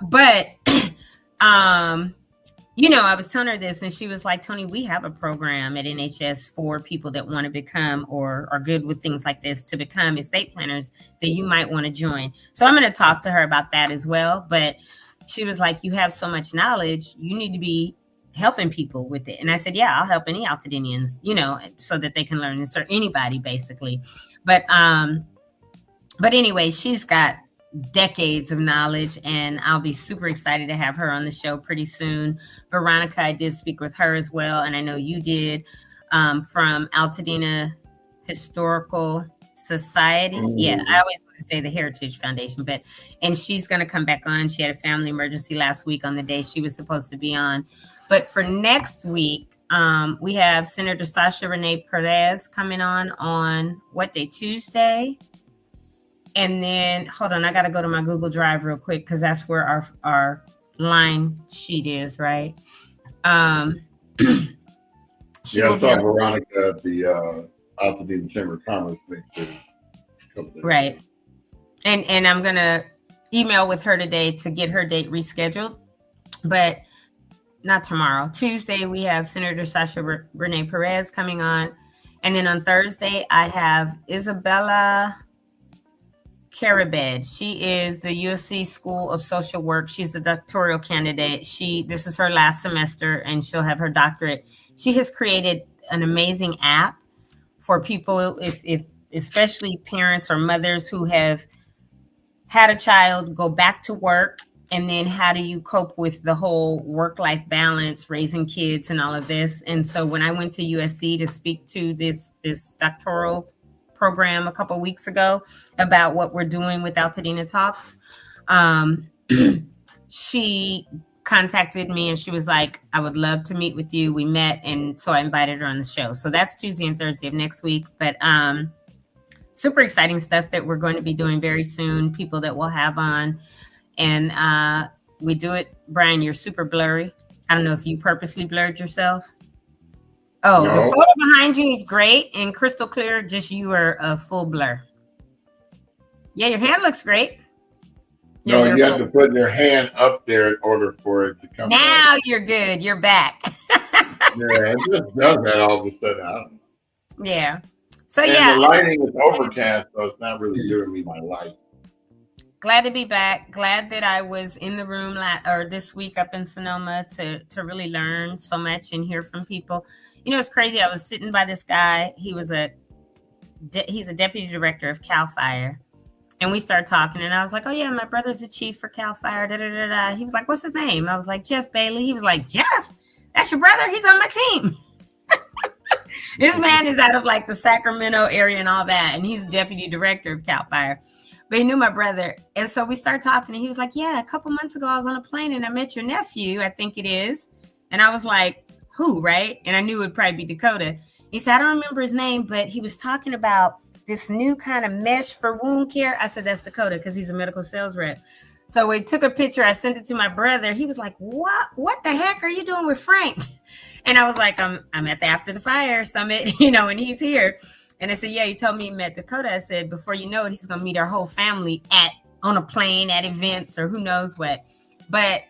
was telling her this and she was like, "Tony, we have a program at NHS for people that want to become or are good with things like this to become estate planners that you might want to join." So I'm going to talk to her about that as well. But she was like, "You have so much knowledge, you need to be helping people with it." And I said, "Yeah, I'll help any Altadenians, so that they can learn this, or anybody basically." But anyway, she's got decades of knowledge, and I'll be super excited to have her on the show pretty soon. Veronica, I did speak with her as well, and I know you did, from Altadena Historical Society. Yeah, I always want to say the Heritage Foundation, and she's going to come back on. She had a family emergency last week on the day she was supposed to be on. But for next week, we have Senator Sasha Renee Perez coming on what day? Tuesday. And then, hold on, I got to go to my Google Drive real quick because that's where our line sheet is, right? I saw Veronica at the Altadena Chamber of Commerce thing too. Right. And I'm going to email with her today to get her date rescheduled. But not tomorrow. Tuesday, we have Senator Sasha Renee Perez coming on. And then on Thursday, I have Isabella Carabed. She is the USC School of Social Work. She's a doctoral candidate. This is her last semester and she'll have her doctorate. She has created an amazing app for people, if especially parents or mothers who have had a child go back to work, and then how do you cope with the whole work-life balance, raising kids and all of this. And so when I went to USC to speak to this doctoral program a couple of weeks ago about what we're doing with Altadena Talks, she contacted me and she was like, "I would love to meet with you." We met, and so I invited her on the show. So that's Tuesday and Thursday of next week. But super exciting stuff that we're going to be doing very soon, people that we'll have on. And we do it. Brian, you're super blurry. I don't know if you purposely blurred yourself. Oh, no. The photo behind you is great and crystal clear. Just you are a full blur. Yeah, your hand looks great. No, you have to put your hand up there in order for it to come now back. You're good. You're back. Yeah, it just does that all of a sudden. I don't know. Yeah. So and yeah. The lighting is overcast, so it's not really giving me my light. Glad to be back. Glad that I was in the room this week up in Sonoma to really learn so much and hear from people. It's crazy. I was sitting by this guy. He's a deputy director of CAL FIRE. And we started talking and I was like, "Oh yeah, my brother's the chief for CAL FIRE. Da, da, da, da." He was like, "What's his name?" I was like, "Jeff Bailey." He was like, "Jeff? That's your brother? He's on my team." This man is out of like the Sacramento area and all that. And he's deputy director of CAL FIRE. But he knew my brother. And so we started talking and he was like, "Yeah, a couple months ago, I was on a plane and I met your nephew, I think it is." And I was like, "Who?" Right? And I knew it would probably be Dakota. He said, "I don't remember his name, but he was talking about this new kind of mesh for wound care." I said, "That's Dakota," because he's a medical sales rep. So we took a picture. I sent it to my brother. He was like, What the heck are you doing with Frank?" And I was like, I'm at the After the Fire Summit, and he's here. And I said, "Yeah, he told me he met Dakota." I said, "Before you know it, he's going to meet our whole family on a plane, at events, or who knows what." But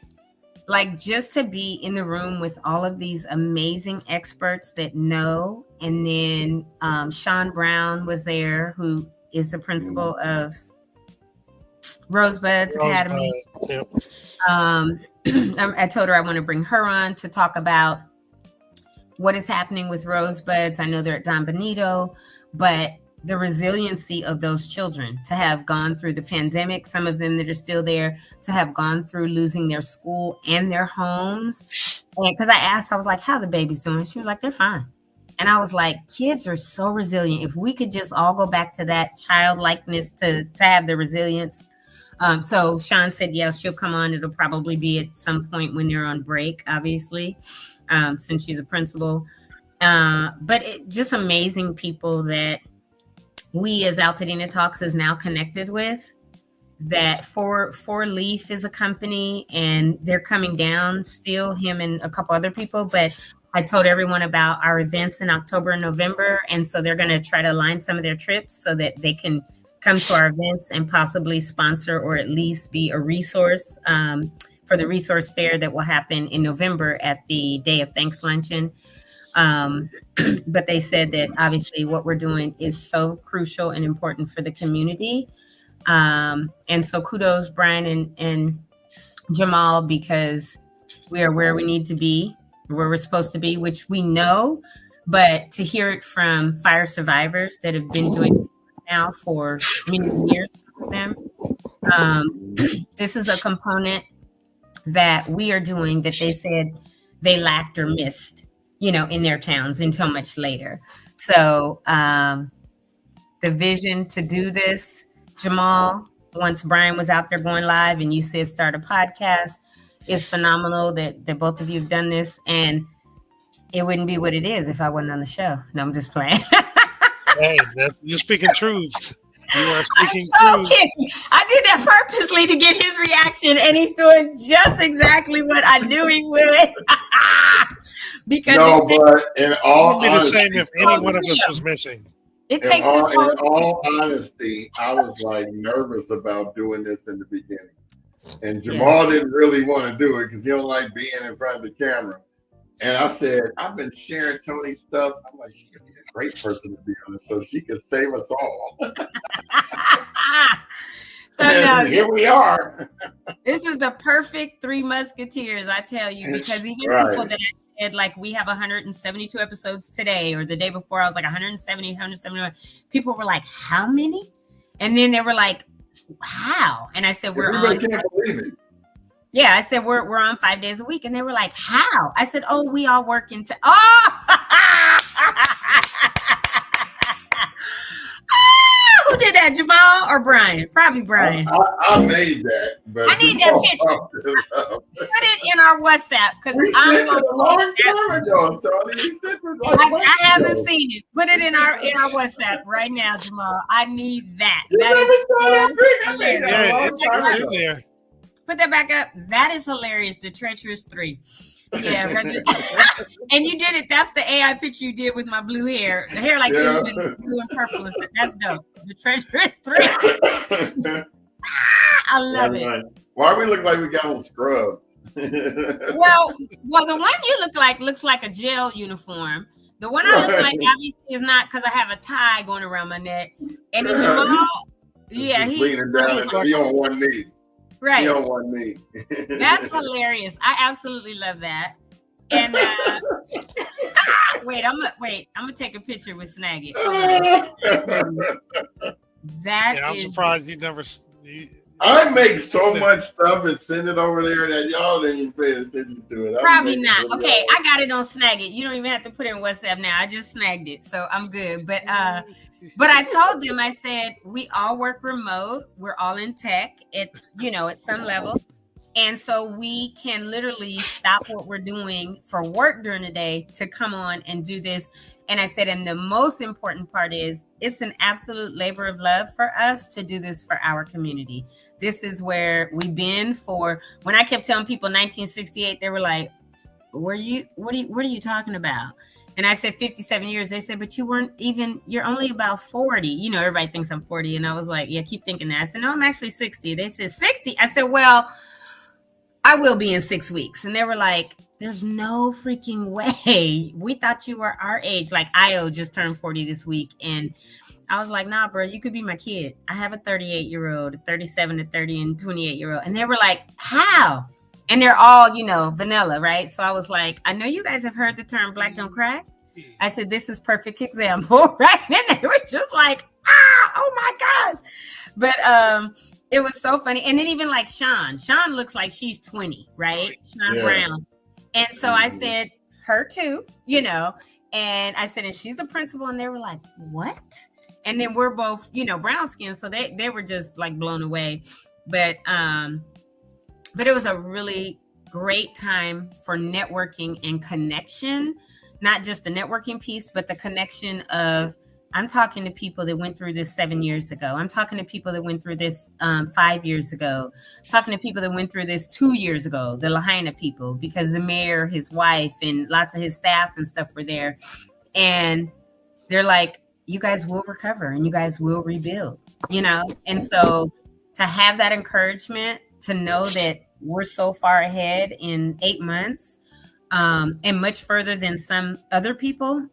like, just to be in the room with all of these amazing experts that know. And then Sean Brown was there, who is the principal of Rosebuds Academy. Yep. I told her I want to bring her on to talk about what is happening with Rosebuds. I know they're at Don Benito, but the resiliency of those children to have gone through the pandemic, some of them that are still there, to have gone through losing their school and their homes. And because I asked, I was like, how are the babies doing? She was like, they're fine. And I was like, kids are so resilient. If we could just all go back to that childlikeness to have the resilience. So Sean said, yes, she'll come on. It'll probably be at some point when they're on break, obviously, since she's a principal. But just amazing people that we as Altadena Talks is now connected with. That Four Leaf is a company, and they're coming down still, him and a couple other people. But I told everyone about our events in October and November. And so they're going to try to align some of their trips so that they can come to our events and possibly sponsor or at least be a resource for the resource fair that will happen in November at the Day of Thanks Luncheon. But they said that obviously what we're doing is so crucial and important for the community. And so kudos, Brian and Jamal, because we are where we need to be, where we're supposed to be, which we know, but to hear it from fire survivors that have been doing this now for many years with them, this is a component that we are doing that they said they lacked or missed, in their towns until much later. So the vision to do this, Jamal, once Brian was out there going live and you said start a podcast, is phenomenal that both of you have done this, and it wouldn't be what it is if I wasn't on the show. No, I'm just playing. Hey, you're speaking truth. You are speaking truth. Kidding. I did that purposely to get his reaction, and he's doing just exactly what I knew he would. Because but in all it would be the same if any one of us was missing. It takes this whole. In all honesty, I was like nervous about doing this in the beginning. And Jamal didn't really want to do it because he don't like being in front of the camera. And I said, I've been sharing Tony's stuff. I'm like, she could be a great person to be on it, so she could save us all. So here we are. This is the perfect Three Musketeers, I tell you, because even people that I said, like, we have 172 episodes today, or the day before, I was like 170, 171. People were like, how many? And then they were like, how? And I said, we're on. Can't believe it. Yeah, I said we're on 5 days a week, and they were like, how? I said, oh, we all work into. Who did that, Jamal or Brian? Probably Brian. I made that, but I need that picture. Put it in our WhatsApp because I'm going to long time ago, Tony. I haven't seen it. Put it in our WhatsApp right now, Jamal. I need that. It's in there. Put that back up. That is hilarious. The Treacherous 3. Yeah, and you did it. That's the AI picture you did with my blue hair. The hair like this, but it's blue and purple. That's dope. The Treacherous 3. I love it. Why we look like we got on scrubs? well, the one you look like looks like a jail uniform. The one I look like obviously is not because I have a tie going around my neck. And the Jamal, he's leaning down and be on one knee. Right. Be on one knee. That's hilarious. I absolutely love that. And wait, I'm gonna take a picture with Snagit. I'm surprised you never. I make so much stuff and send it over there that y'all didn't even pay attention to it. Probably not. Okay, I got it on Snagit. You don't even have to put it in WhatsApp now. I just snagged it, so I'm good. But I told them, I said, we all work remote. We're all in tech at some level. And so we can literally stop what we're doing for work during the day to come on and do this. And I said, and the most important part is it's an absolute labor of love for us to do this for our community. This is where we've been when I kept telling people 1968, they were like, what are you talking about? And I said 57 years. They said, but you're only about 40. Everybody thinks I'm 40. And I was like, yeah, keep thinking that. I said, no, I'm actually 60. They said 60. I said, well, I will be in 6 weeks. And they were like, there's no freaking way. We thought you were our age. Like Io just turned 40 this week. And I was like, nah, bro, you could be my kid. I have a 38-year-old, a 37, a 30, and 28-year-old. And they were like, how? And they're all, vanilla, right? So I was like, I know you guys have heard the term black don't crack. I said, this is perfect example, right? And they were just like, oh my gosh. But it was so funny. And then even like Sean looks like she's 20, right? Sean Brown. And so I said, her too, and I said, and she's a principal. And they were like, what? And then we're both, brown skin. So they were just like blown away. But it was a really great time for networking and connection, not just the networking piece, but the connection of, I'm talking to people that went through this 7 years ago. I'm talking to people that went through this 5 years ago. Talking to people that went through this 2 years ago, the Lahaina people, because the mayor, his wife, and lots of his staff and stuff were there. And they're like, you guys will recover and you guys will rebuild, And so to have that encouragement, to know that we're so far ahead in 8 months and much further than some other people,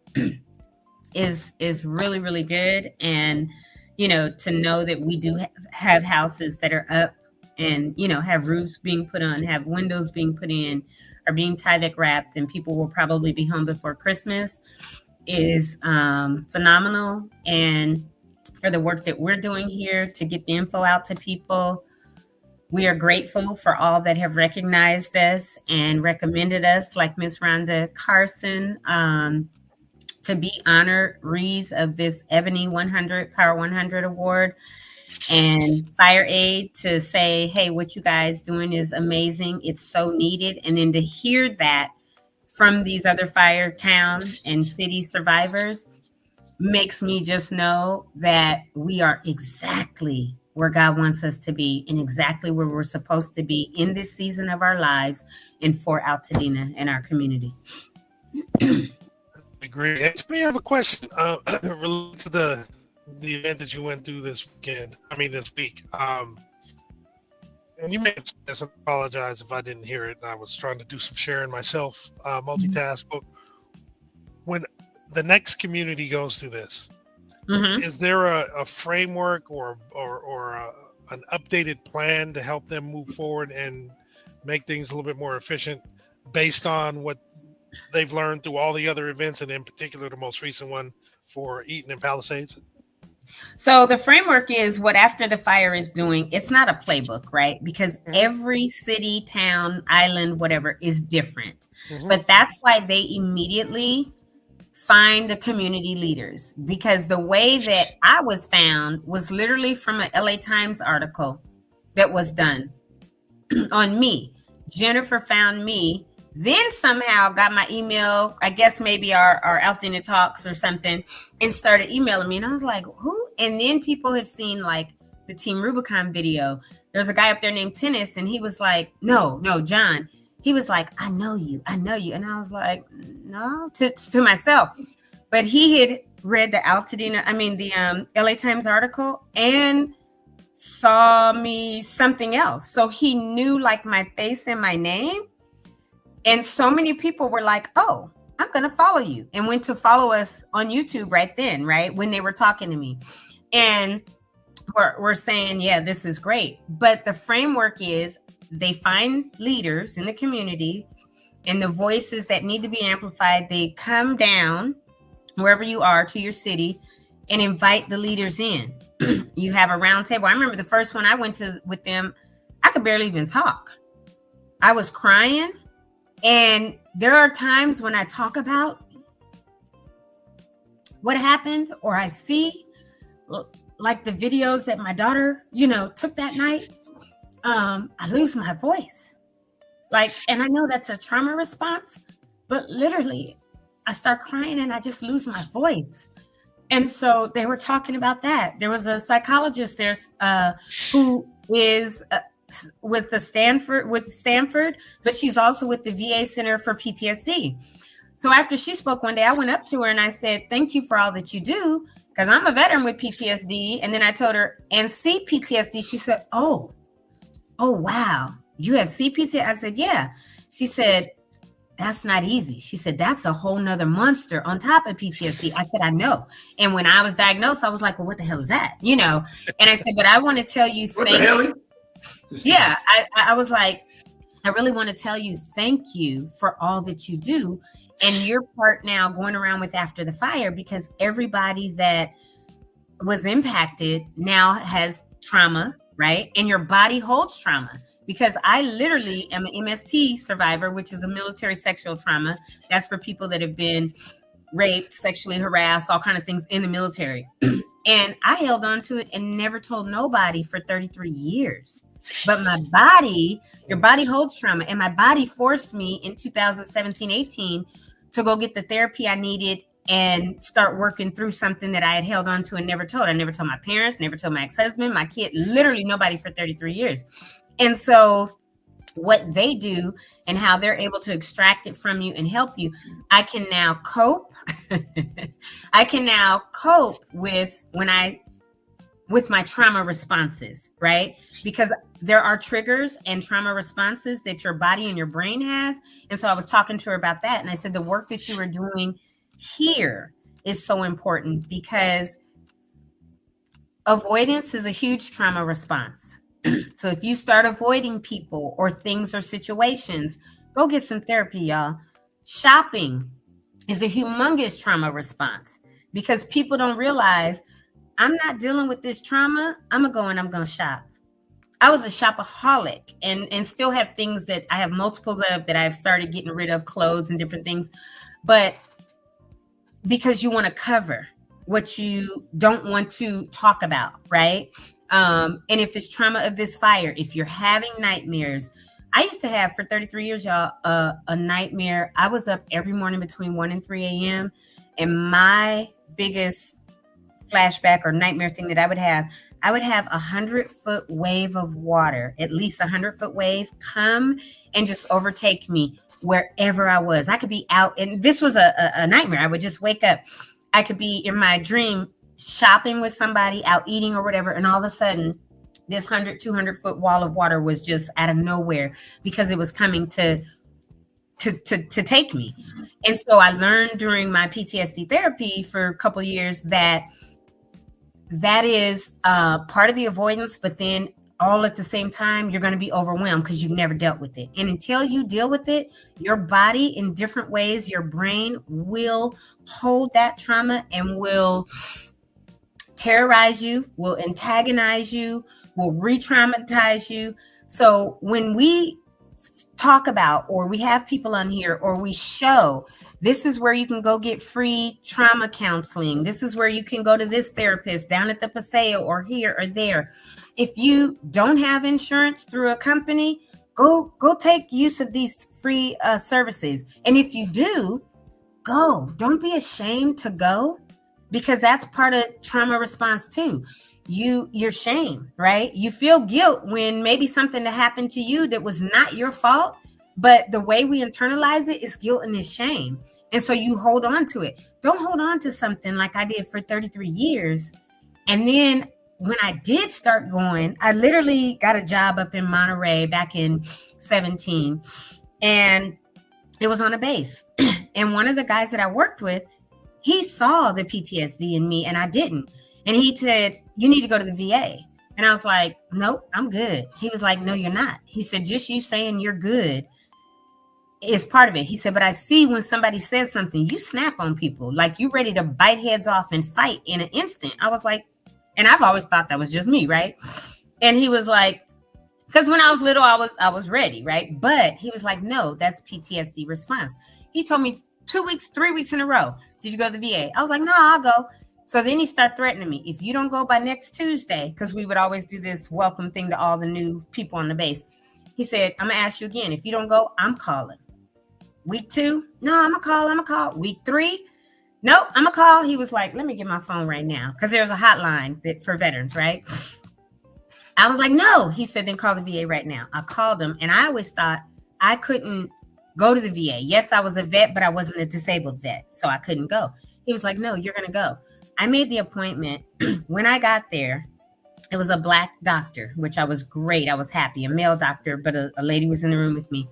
is really, really good. And, to know that we do have houses that are up and, have roofs being put on, have windows being put in, are being Tyvek wrapped, and people will probably be home before Christmas is phenomenal. And for the work that we're doing here to get the info out to people, we are grateful for all that have recognized us and recommended us, like Miss Rhonda Carson, to be honorees of this Ebony 100 Power 100 Award, and Fire Aid to say, hey, what you guys doing is amazing. It's so needed. And then to hear that from these other fire town and city survivors makes me just know that we are exactly where God wants us to be and exactly where we're supposed to be in this season of our lives and for Altadena and our community. Agree. Actually, I have a question related to the event that you went through this week. And you may have said this, I apologize if I didn't hear it. I was trying to do some sharing myself, multitask. But when the next community goes through this, is there a framework or an updated plan to help them move forward and make things a little bit more efficient based on what they've learned through all the other events, and in particular the most recent one for Eaton and Palisades? So the framework is what After the Fire is doing. It's not a playbook, right? Because every city, town, island, whatever is different. But that's why they immediately find the community leaders, because the way that I was found was literally from an LA Times article that was done on me. Jennifer found me, then somehow got my email, I guess maybe our Altadena Talks or something, and started emailing me. And I was like, who? And then people have seen like the Team Rubicon video. There's a guy up there named Tennis, and he was like, no, John. He was like, I know you. And I was like, no, to myself. But he had read the the LA Times article and saw me something else. So he knew like my face and my name. And so many people were like, oh, I'm going to follow you, and went to follow us on YouTube right then, right? When they were talking to me. And we're saying, yeah, this is great. But the framework is they find leaders in the community and the voices that need to be amplified. They come down wherever you are to your city and invite the leaders in. You have a round table. I remember the first one I went to with them, I could barely even talk. I was crying. And there are times when I talk about what happened, or I see like the videos that my daughter, took that night. I lose my voice. And I know that's a trauma response, but literally I start crying and I just lose my voice. And so they were talking about that. There was a psychologist there who is with Stanford, but she's also with the VA Center for PTSD. So after she spoke one day, I went up to her and I said, thank you for all that you do, because I'm a veteran with PTSD. And then I told her, and CPTSD. She said, oh, wow, you have CPTSD? I said, yeah. She said, that's not easy. She said, that's a whole nother monster on top of PTSD. I said, I know. And when I was diagnosed, I was like, well, what the hell is that? You know? And I said, but I want to tell you, what the hell? Yeah. I was like, I really want to tell you, thank you for all that you do. And your part now going around with After the Fire, because everybody that was impacted now has trauma, right? And your body holds trauma. Because I literally am an MST survivor, which is a military sexual trauma. That's for people that have been raped, sexually harassed, all kind of things in the military. And I held on to it and never told nobody for 33 years. But my body, your body holds trauma. And my body forced me in 2017, 18 to go get the therapy I needed and start working through something that I had held on to and never told. I never told my parents, never told my ex-husband, my kid, literally nobody for 33 years. And so what they do and how they're able to extract it from you and help you, I can now cope. I can now cope with with my trauma responses, right? Because there are triggers and trauma responses that your body and your brain has. And so I was talking to her about that. And I said, the work that you are doing here is so important because avoidance is a huge trauma response. So if you start avoiding people or things or situations, go get some therapy, y'all. Shopping is a humongous trauma response because people don't realize I'm not dealing with this trauma. I'm going to go and I'm going to shop. I was a shopaholic and still have things that I have multiples of that I've started getting rid of, clothes and different things. But because you want to cover what you don't want to talk about, right? And if it's trauma of this fire, if you're having nightmares, I used to have for 33 years, y'all, a nightmare. I was up every morning between 1 and 3 a.m. And my biggest flashback or nightmare thing that I would have 100-foot wave of water, at least 100-foot wave, come and just overtake me wherever I was. I could be out, and this was a nightmare. I would just wake up. I could be in my dream shopping with somebody, out eating or whatever, and all of a sudden this 200-foot wall of water was just out of nowhere because it was coming to take me. And so I learned during my PTSD therapy for a couple of years that is part of the avoidance, but then all at the same time, you're going to be overwhelmed because you've never dealt with it. And until you deal with it, your body in different ways, your brain will hold that trauma and will terrorize you, will antagonize you, will re-traumatize you. So when we talk about, or we have people on here, or we show, this is where you can go get free trauma counseling. This is where you can go to this therapist down at the Paseo or here or there. If you don't have insurance through a company, go take use of these free services. And if you do, go. Don't be ashamed to go, because that's part of trauma response too. You're shame, right? You feel guilt when maybe something that happened to you that was not your fault, but the way we internalize it is guilt and it's shame. And so you hold on to it. Don't hold on to something like I did for 33 years. And then when I did start going, I literally got a job up in Monterey back in 17, and it was on a base. And one of the guys that I worked with, he saw the PTSD in me and I didn't. And he said, you need to go to the VA. And I was like, nope, I'm good. He was like, no, you're not. He said, just you saying you're good is part of it. He said, but I see when somebody says something, you snap on people. Like you ready to bite heads off and fight in an instant. I was like, and I've always thought that was just me, right? And he was like, because when I was little, I was ready, right? But he was like, no, that's PTSD response. He told me 2 weeks, 3 weeks in a row, did you go to the VA? I was like, no, I'll go. So then he started threatening me. If you don't go by next Tuesday, because we would always do this welcome thing to all the new people on the base. He said, I'm going to ask you again. If you don't go, I'm calling. Week 2, no, I'm going to call. Week 3, nope, I'm going to call. He was like, let me get my phone right now. Because there's a hotline for veterans, right? I was like, no. He said, then call the VA right now. I called him, and I always thought I couldn't go to the VA. Yes, I was a vet, but I wasn't a disabled vet, so I couldn't go. He was like, no, you're going to go. I made the appointment. When I got there, it was a Black doctor, which I was great. I was happy. A male doctor, but a lady was in the room with me.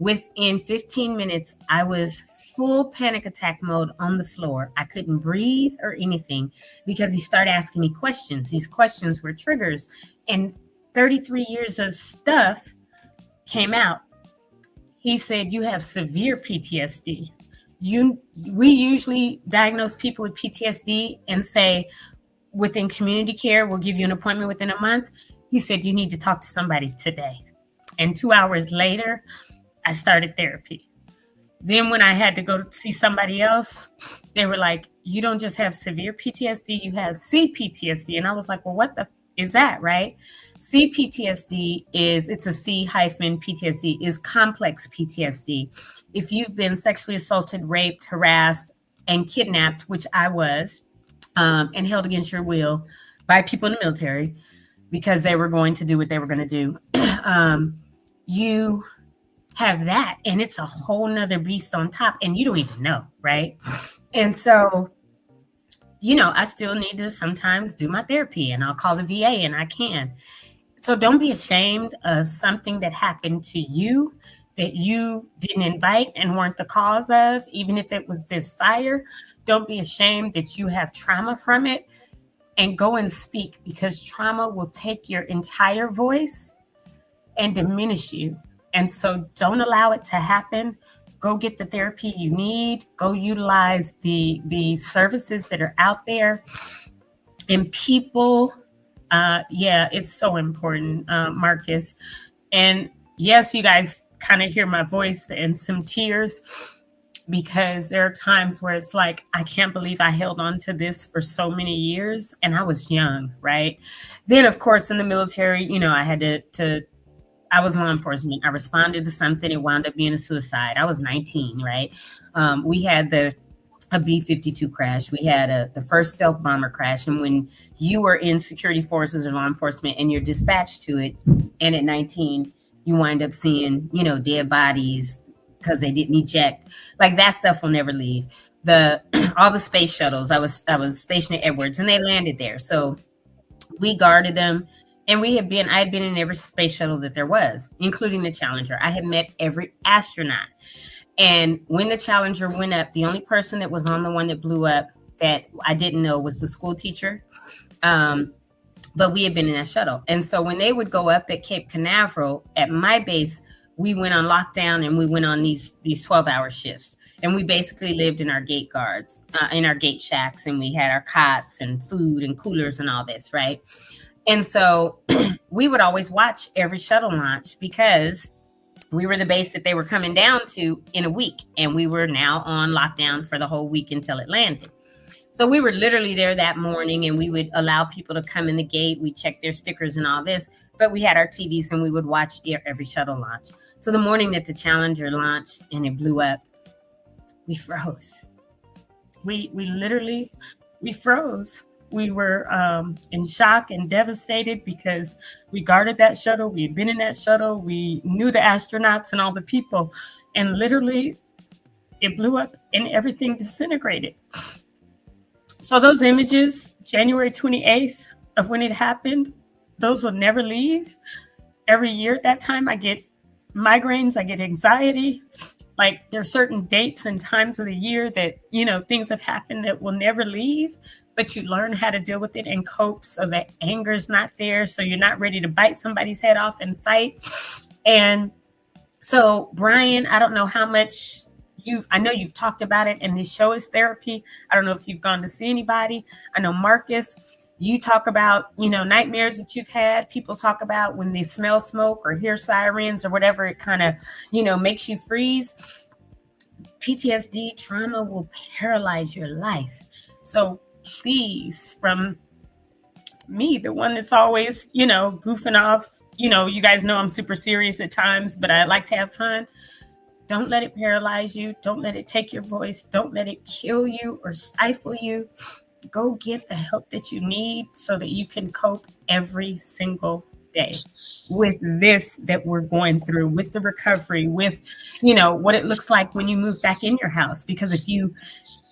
Within 15 minutes, I was full panic attack mode on the floor. I couldn't breathe or anything because he started asking me questions. These questions were triggers, and 33 years of stuff came out. He said, "You have severe PTSD. We usually diagnose people with PTSD and say, within community care, we'll give you an appointment within a month." He said, "You need to talk to somebody today." And 2 hours later, I started therapy. Then when I had to go see somebody else, they were like, "You don't just have severe PTSD, you have CPTSD." And I was like, "Well, what the is that?" Right? CPTSD it's a C-PTSD, is complex PTSD. If you've been sexually assaulted, raped, harassed, and kidnapped, which I was, and held against your will by people in the military because they were going to do what they were going to do, you have that, and it's a whole nother beast on top, and you don't even know, right? And so, I still need to sometimes do my therapy, and I'll call the VA, and I can. So don't be ashamed of something that happened to you that you didn't invite and weren't the cause of, even if it was this fire. Don't be ashamed that you have trauma from it, and go and speak, because trauma will take your entire voice and diminish you. And so don't allow it to happen. Go get the therapy you need. Go utilize the services that are out there. And people, it's so important, Marcus. And yes, you guys kind of hear my voice and some tears, because there are times where it's like, I can't believe I held on to this for so many years, and I was young, right? Then, of course, in the military, I had I was law enforcement. I responded to something. It wound up being a suicide. I was 19, right? We had a B-52 crash. We had the first stealth bomber crash. And when you were in security forces or law enforcement and you're dispatched to it, and at 19, you wind up seeing, dead bodies because they didn't eject. Like, that stuff will never leave. All the space shuttles, I was stationed at Edwards, and they landed there. So we guarded them. And I had been in every space shuttle that there was, including the Challenger. I had met every astronaut. And when the Challenger went up, the only person that was on the one that blew up that I didn't know was the school teacher. But we had been in that shuttle. And so when they would go up at Cape Canaveral, at my base, we went on lockdown, and we went on these 12-hour shifts. And we basically lived in our gate guards, in our gate shacks, and we had our cots and food and coolers and all this, right? And so we would always watch every shuttle launch, because we were the base that they were coming down to in a week. And we were now on lockdown for the whole week until it landed. So we were literally there that morning, and we would allow people to come in the gate. We checked their stickers and all this, but we had our TVs, and we would watch every shuttle launch. So the morning that the Challenger launched and it blew up, we froze. We literally froze. We were in shock and devastated, because we guarded that shuttle. We had been in that shuttle. We knew the astronauts and all the people. And literally, it blew up and everything disintegrated. So those images, January 28th, of when it happened, those will never leave. Every year at that time, I get migraines, I get anxiety. Like, there are certain dates and times of the year that, things have happened that will never leave. But you learn how to deal with it and cope, so that anger is not there. So you're not ready to bite somebody's head off and fight. And so, Brian, I don't know how much I know you've talked about it, and this show is therapy. I don't know if you've gone to see anybody. I know, Marcus, you talk about, nightmares that you've had. People talk about when they smell smoke or hear sirens or whatever, it kind of, makes you freeze. PTSD trauma will paralyze your life. So please, from me, the one that's always, goofing off, you guys know I'm super serious at times, but I like to have fun. Don't let it paralyze you. Don't let it take your voice. Don't let it kill you or stifle you. Go get the help that you need, so that you can cope every single day with this that we're going through, with the recovery, with, what it looks like when you move back in your house. Because if you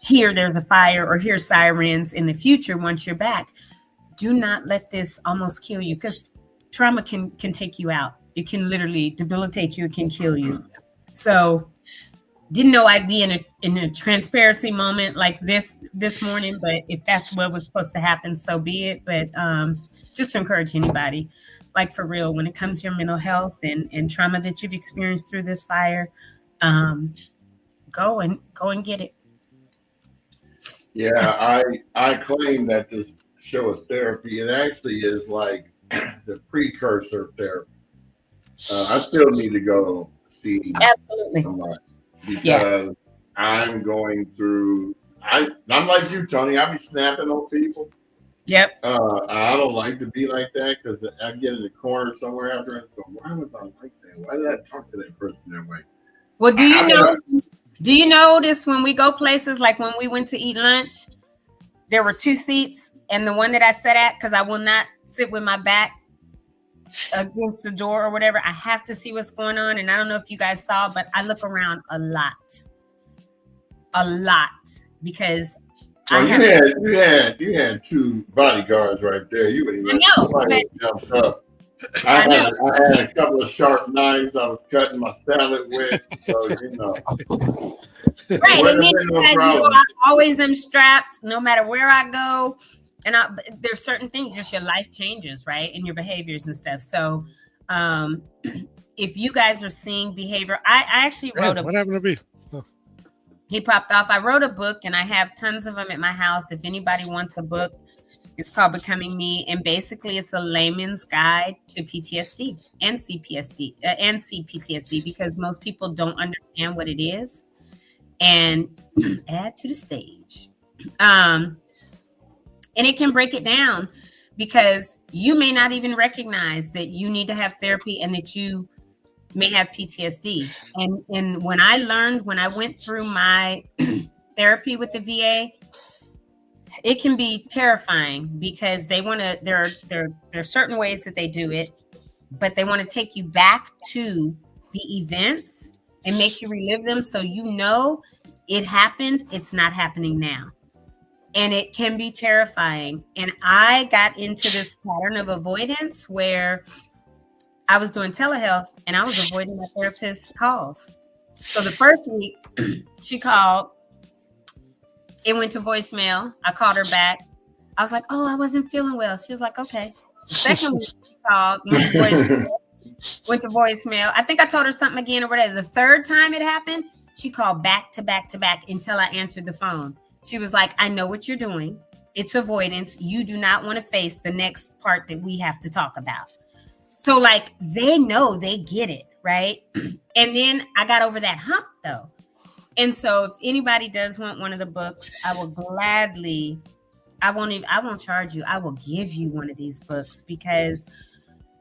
hear there's a fire or hear sirens in the future, once you're back, do not let this almost kill you, because trauma can take you out. It can literally debilitate you. It can kill you. So didn't know I'd be in a transparency moment like this morning, but if that's what was supposed to happen, so be it. But just to encourage anybody, like for real, when it comes to your mental health and trauma that you've experienced through this fire, go and get it. Yeah, I claim that this show is therapy. It actually is like the precursor of therapy. I still need to go see Absolutely. somebody because I'm going through. I'm like you, Tony. I be snapping on people. Yep. I don't like to be like that because I get in the corner somewhere after and go, why was I like that? Why did I talk to that person that way? Well, do you notice when we go places like when we went to eat lunch, there were 2 seats, and the one that I sat at, because I will not sit with my back against the door or whatever. I have to see what's going on. And I don't know if you guys saw, but I look around a lot because well, you had 2 bodyguards right there. You would even jumped up. I had a couple of sharp knives I was cutting my salad with, so Right, and then I always am strapped, no matter where I go. And there's certain things, just your life changes, right, and your behaviors and stuff. So, if you guys are seeing behavior, I actually wrote a. What happened to me? Oh. He popped off. I wrote a book, and I have tons of them at my house. If anybody wants a book, it's called Becoming Me, and basically, it's a layman's guide to PTSD and CPSD and CPTSD because most people don't understand what it is. And add to the stage. And it can break it down because you may not even recognize that you need to have therapy and that you may have PTSD. And when I went through my therapy with the VA, it can be terrifying because they want to, there are certain ways that they do it, but they want to take you back to the events and make you relive them so you know it happened, it's not happening now. And it can be terrifying. And I got into this pattern of avoidance where I was doing telehealth and I was avoiding my therapist's calls. So the first week she called, it went to voicemail. I called her back. I was like, oh, I wasn't feeling well. She was like, okay. The second week she called, went to voicemail. I think I told her something again or whatever. The third time it happened, she called back to back to back until I answered the phone. She was like, I know what you're doing. It's avoidance. You do not want to face the next part that we have to talk about. So like, they know, they get it, right? And then I got over that hump though. And so if anybody does want one of the books, I will gladly, I won't charge you. I will give you one of these books because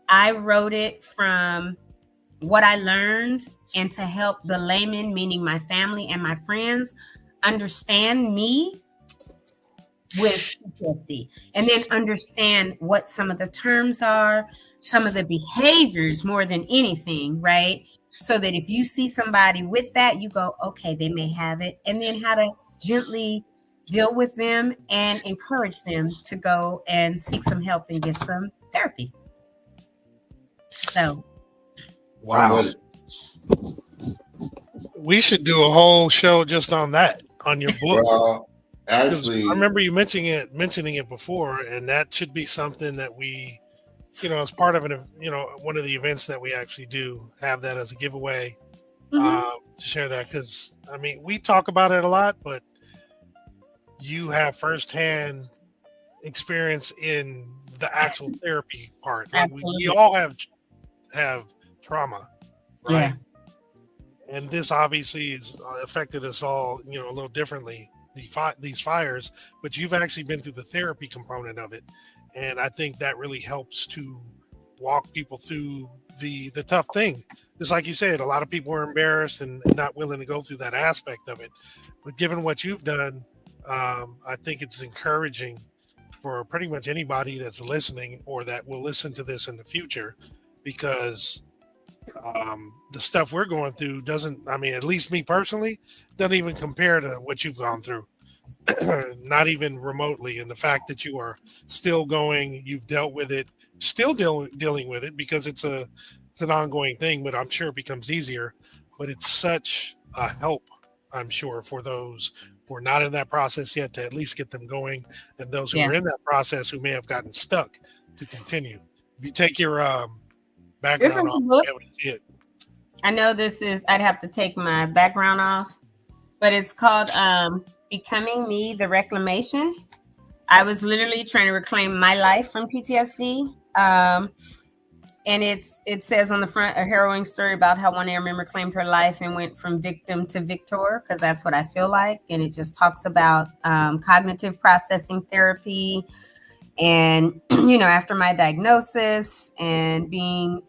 I wrote it from what I learned and to help the layman, meaning my family and my friends, understand me with PTSD and then understand what some of the terms are, some of the behaviors more than anything, right? So that if you see somebody with that, you go, okay, they may have it. And then how to gently deal with them and encourage them to go and seek some help and get some therapy. So. Wow. We should do a whole show just on that, on your book. Well, actually, I remember you mentioning it before, and that should be something that we, as part of one of the events that we actually do, have that as a giveaway to share that. Because I mean, we talk about it a lot, but you have firsthand experience in the actual therapy part. Like we all have trauma, right? Yeah. And this obviously has affected us all, a little differently, these fires, but you've actually been through the therapy component of it. And I think that really helps to walk people through the tough thing. Just like you said, a lot of people are embarrassed and not willing to go through that aspect of it. But given what you've done, I think it's encouraging for pretty much anybody that's listening or that will listen to this in the future, because the stuff we're going through at least me personally, doesn't even compare to what you've gone through. Not even remotely. And the fact that you are still going, you've dealt with it, still dealing with it, because it's an ongoing thing, but I'm sure it becomes easier. but it's such a help, I'm sure, for those who are not in that process yet to at least get them going, and those who Yeah. are in that process who may have gotten stuck to continue. If you take your This is background the off, book. you'll be able to see it. I know this is, I'd have to take my background off, but it's called Becoming Me, The Reclamation. I was literally trying to reclaim my life from PTSD. And it says on the front a harrowing story about how one airman reclaimed her life and went from victim to victor, because that's what I feel like. And it just talks about cognitive processing therapy. And, after my diagnosis and being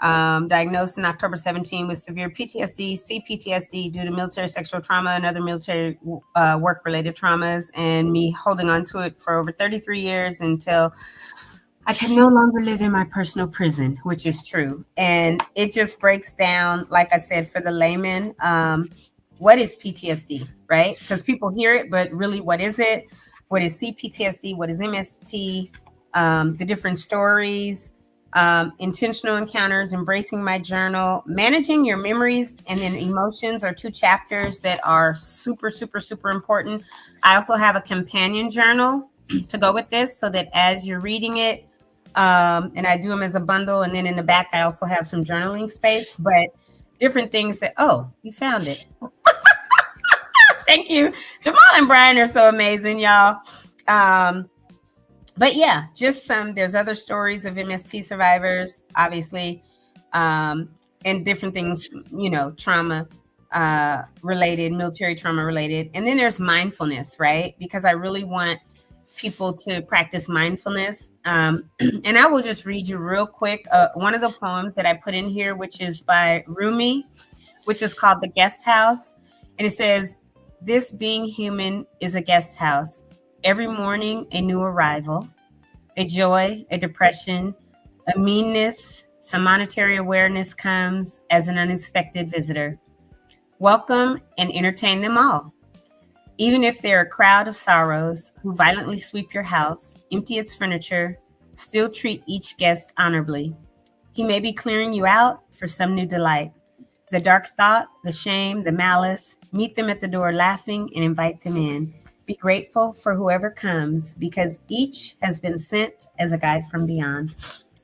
diagnosed in October 17 with severe PTSD, CPTSD due to military sexual trauma and other military work-related traumas, and me holding on to it for over 33 years until I could no longer live in my personal prison, which is true. And it just breaks down, like I said, for the layman, what is PTSD, right? Because people hear it, but really, what is it? What is CPTSD? What is MST? The different stories, intentional encounters, embracing my journal, managing your memories and then emotions are 2 chapters that are super, super, super important. I also have a companion journal to go with this so that as you're reading it, and I do them as a bundle. And then in the back, I also have some journaling space, but different things that, you found it. Thank you. Jamal and Brian are so amazing, y'all. But yeah, just there's other stories of MST survivors, obviously, and different things, trauma related, military trauma related. And then there's mindfulness, right? Because I really want people to practice mindfulness. And I will just read you real quick one of the poems that I put in here, which is by Rumi, which is called The Guest House. And it says, "This being human is a guest house. Every morning, a new arrival, a joy, a depression, a meanness, some monetary awareness comes as an unexpected visitor. Welcome and entertain them all. Even if they're a crowd of sorrows who violently sweep your house, empty its furniture, still treat each guest honorably. He may be clearing you out for some new delight. The dark thought, the shame, the malice, meet them at the door laughing and invite them in. Be grateful for whoever comes because each has been sent as a guide from beyond."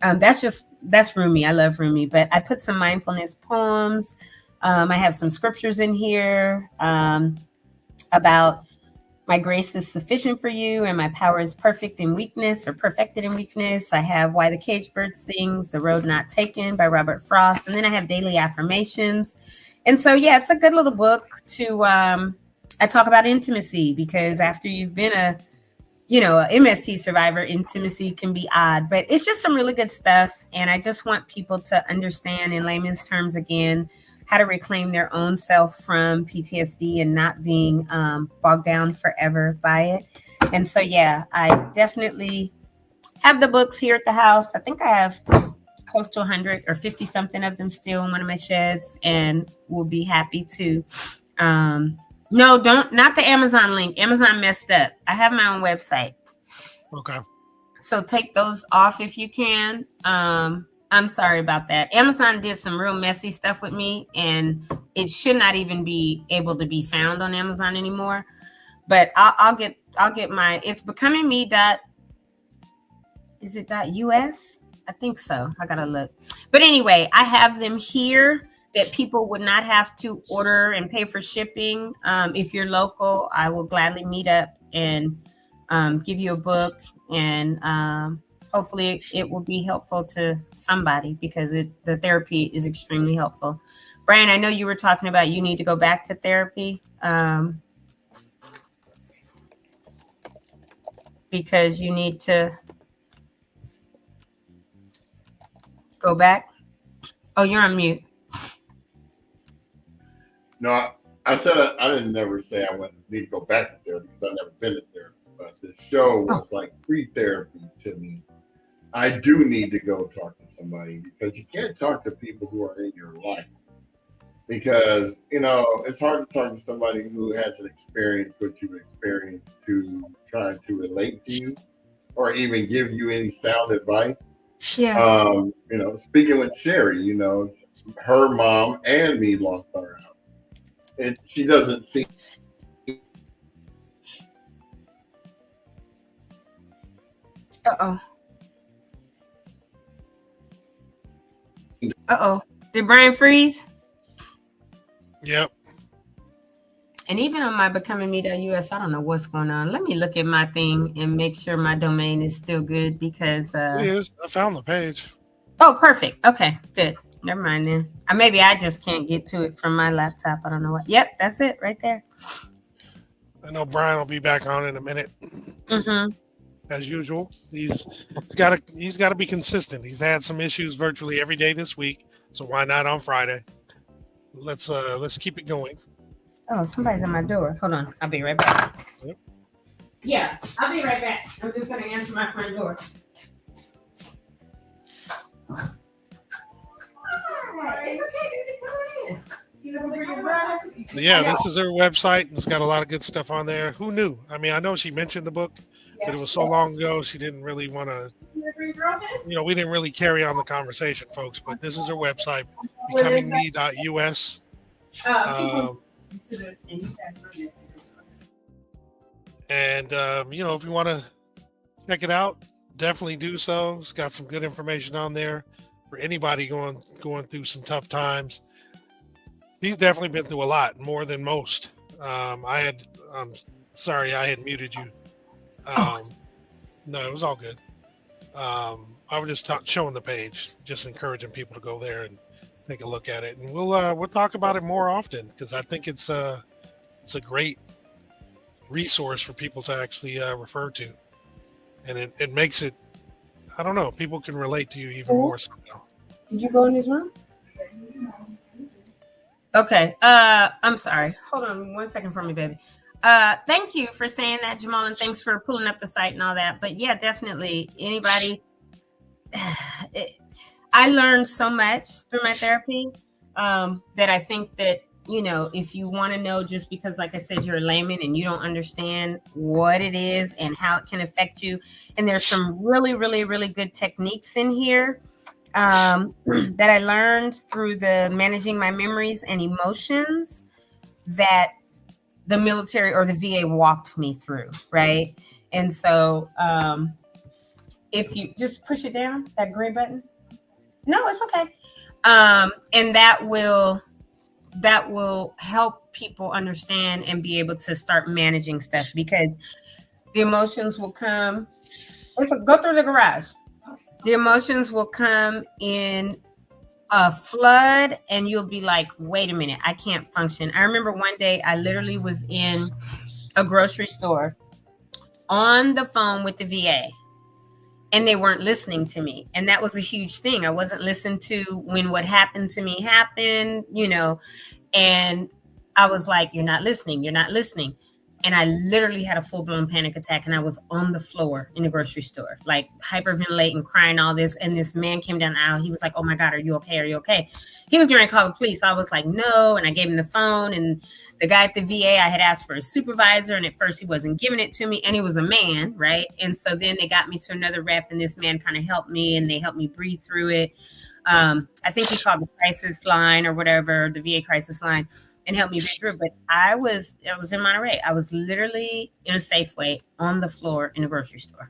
That's Rumi. I love Rumi, but I put some mindfulness poems. I have some scriptures in here about my grace is sufficient for you and my power is perfect in weakness or perfected in weakness. I have Why the Caged Bird Sings, The Road Not Taken by Robert Frost. And then I have daily affirmations. And so, yeah, it's a good little book to, I talk about intimacy because after you've been a MST survivor, intimacy can be odd, but it's just some really good stuff. And I just want people to understand in layman's terms, again, how to reclaim their own self from PTSD and not being bogged down forever by it. And so, yeah, I definitely have the books here at the house. I think I have close to 100 or 50 something of them still in one of my sheds, and we'll be happy to. No, not the Amazon link. Amazon messed up. I have my own website. Okay. So take those off if you can. I'm sorry about that. Amazon did some real messy stuff with me, and it should not even be able to be found on Amazon anymore. But I'll get my. It's becoming me. Is it .us? I think so. I gotta look. But anyway, I have them here that people would not have to order and pay for shipping. If you're local, I will gladly meet up and give you a book, and hopefully it will be helpful to somebody because the therapy is extremely helpful. Brian, I know you were talking about you need to go back to therapy because you need to go back. Oh, you're on mute. No, I said I didn't never say I need to go back to therapy because I've never been to therapy. But the show was like free therapy to me. I do need to go talk to somebody because you can't talk to people who are in your life. Because, it's hard to talk to somebody who hasn't experienced what you've experienced to try to relate to you or even give you any sound advice. Yeah. Speaking with Sherry, her mom and me lost our house. And she doesn't seem Uh-oh. Uh-oh. Did Brian freeze? Yep. And even on my becomingme.us, I don't know what's going on. Let me look at my thing and make sure my domain is still good because It is. I found the page. Oh, perfect. Okay, good. Never mind then. Maybe I just can't get to it from my laptop. I don't know what. Yep, that's it right there. I know Brian will be back on in a minute. Mm-hmm. As usual. He's got to be consistent. He's had some issues virtually every day this week, so why not on Friday? Let's keep it going. Oh, somebody's at my door. Hold on. I'll be right back. Yep. Yeah, I'll be right back. I'm just going to answer my front door. It's okay. You can come in. You know, bring your brother. Yeah, this is her website. It's got a lot of good stuff on there. Who knew? I mean, I know she mentioned the book, but it was so long ago she didn't really want to. We didn't really carry on the conversation, folks. But this is her website, becomingme.us. And if you want to check it out, definitely do so. It's got some good information on there for anybody going through some tough times. He's definitely been through a lot, more than most. I'm sorry, I had muted you. No, it was all good. I was just showing the page, just encouraging people to go there and take a look at it, and we'll talk about it more often because I think it's a great resource for people to actually refer to, and it makes it. I don't know. People can relate to you even more so now. Did you go in his room? Okay. I'm sorry. Hold on 1 second for me, baby. Thank you for saying that, Jamal, and thanks for pulling up the site and all that. But yeah, definitely anybody. I learned so much through my therapy that I think that, if you want to know, just because, like I said, you're a layman and you don't understand what it is and how it can affect you. And there's some really, really, really good techniques in here that I learned through the managing my memories and emotions that the military or the VA walked me through. Right. And so if you just push it down, that gray button. No, it's okay. And that will help people understand and be able to start managing stuff, because the emotions will come. Go through the garage. The emotions will come in a flood and you'll be like, wait a minute, I can't function. I remember one day I literally was in a grocery store on the phone with the VA. And they weren't listening to me. And that was a huge thing. I wasn't listened to when what happened to me happened, and I was like, you're not listening. You're not listening. And I literally had a full-blown panic attack, and I was on the floor in the grocery store, like hyperventilating, crying, all this. And this man came down the aisle. He was like, oh my God, are you okay? Are you okay? He was going to call the police. So I was like, no. And I gave him the phone, and the guy at the VA, I had asked for a supervisor, and at first he wasn't giving it to me, and he was a man, right? And so then they got me to another rep, and this man kind of helped me, and they helped me breathe through it. I think he called the crisis line or whatever, the VA crisis line, and helped me breathe through. But I was in Monterey. I was literally in a Safeway on the floor in a grocery store,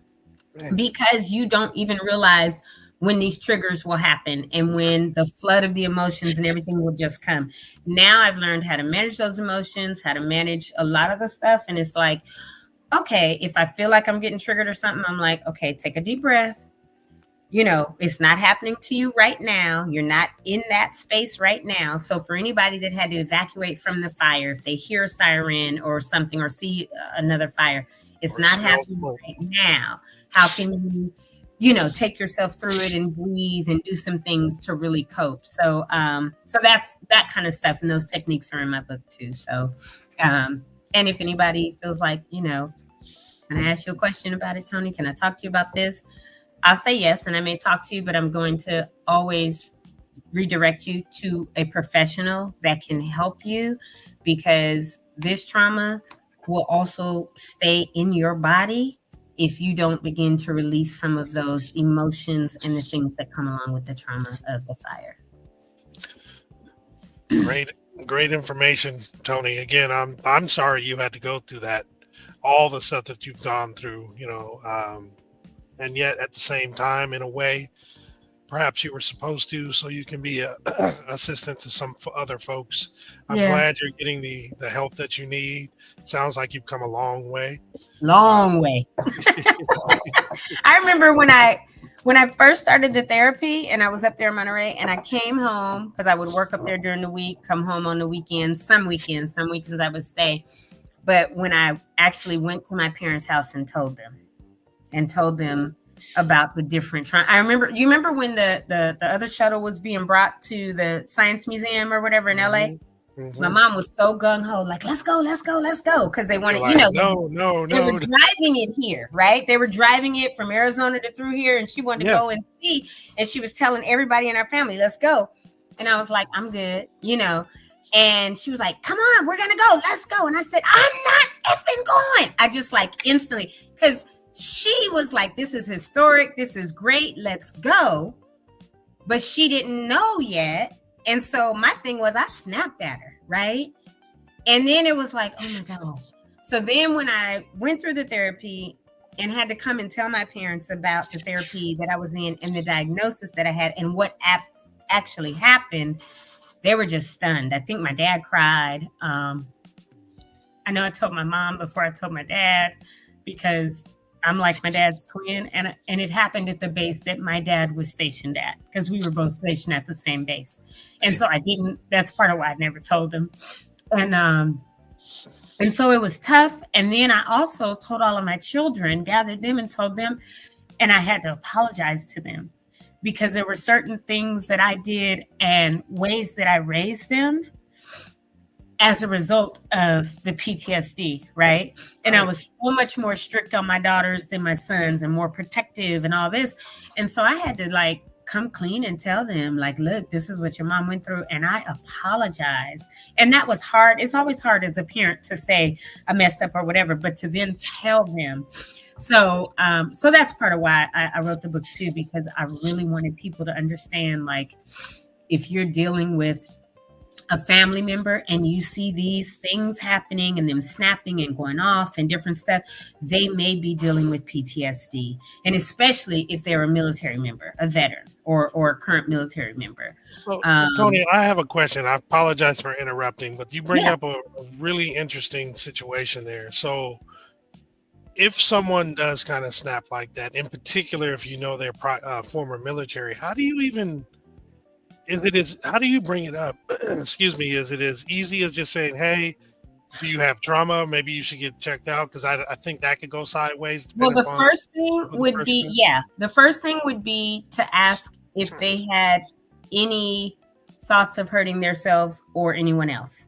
because you don't even realize when these triggers will happen and when the flood of the emotions and everything will just come. Now I've learned how to manage those emotions, how to manage a lot of the stuff. And it's like, okay, if I feel like I'm getting triggered or something, I'm like, okay, take a deep breath. It's not happening to you right now. You're not in that space right now. So for anybody that had to evacuate from the fire, if they hear a siren or something or see another fire, it's not happening right now. How can you, take yourself through it and breathe and do some things to really cope? So, so that's that kind of stuff. And those techniques are in my book too. So, and if anybody feels like, can I ask you a question about it, Tony? Can I talk to you about this? I'll say yes, and I may talk to you, but I'm going to always redirect you to a professional that can help you, because this trauma will also stay in your body if you don't begin to release some of those emotions and the things that come along with the trauma of the fire. Great information, Tony. Again, I'm sorry you had to go through that, all the stuff that you've gone through, and yet at the same time, in a way, perhaps you were supposed to, so you can be a assistant to some other folks. I'm Yeah. glad you're getting the help that you need. Sounds like you've come a long way. Long way. I remember when I first started the therapy and I was up there in Monterey and I came home because I would work up there during the week, come home on the weekends. Some weekends I would stay. But when I actually went to my parents' house and told them about the different you remember when the other shuttle was being brought to the Science Museum or whatever in LA? Mm-hmm. My mom was so gung-ho, like, let's go. Because they wanted, like, no. They were driving it here, right? They were driving it from Arizona to through here, and she wanted to go and see. And she was telling everybody in our family, let's go. And I was like, I'm good, And she was like, come on, we're going to go. Let's go. And I said, I'm not effing going. I just like instantly, because she was like, this is historic. This is great. Let's go. But she didn't know yet. And so my thing was I snapped at her, right? And then it was like, oh my gosh. So then when I went through the therapy and had to come and tell my parents about the therapy that I was in and the diagnosis that I had and what actually happened, they were just stunned. I think my dad cried. I know I told my mom before I told my dad because I'm like my dad's twin, and it happened at the base that my dad was stationed at because we were both stationed at the same base. And so I didn't, that's part of why I never told him. And so it was tough. And then I also told all of my children, gathered them and told them, and I had to apologize to them because there were certain things that I did and ways that I raised them as a result of the PTSD, right? And I was so much more strict on my daughters than my sons and more protective and all this. And so I had to like come clean and tell them like, look, this is what your mom went through. And I apologize. And that was hard. It's always hard as a parent to say I messed up or whatever, but to then tell them. So that's part of why I wrote the book too, because I really wanted people to understand, like, if you're dealing with a family member and you see these things happening and them snapping and going off and different stuff, they may be dealing with PTSD. And especially if they're a military member, a veteran or a current military member. So, Tony, I have a question. I apologize for interrupting, but you bring up a really interesting situation there. So if someone does kind of snap like that, in particular, if you know they're former military, how do you even... how do you bring it up? Excuse me. Is it as easy as just saying, hey, do you have trauma? Maybe you should get checked out? Because I think that could go sideways. Well, the first thing would be to ask if they had any thoughts of hurting themselves or anyone else.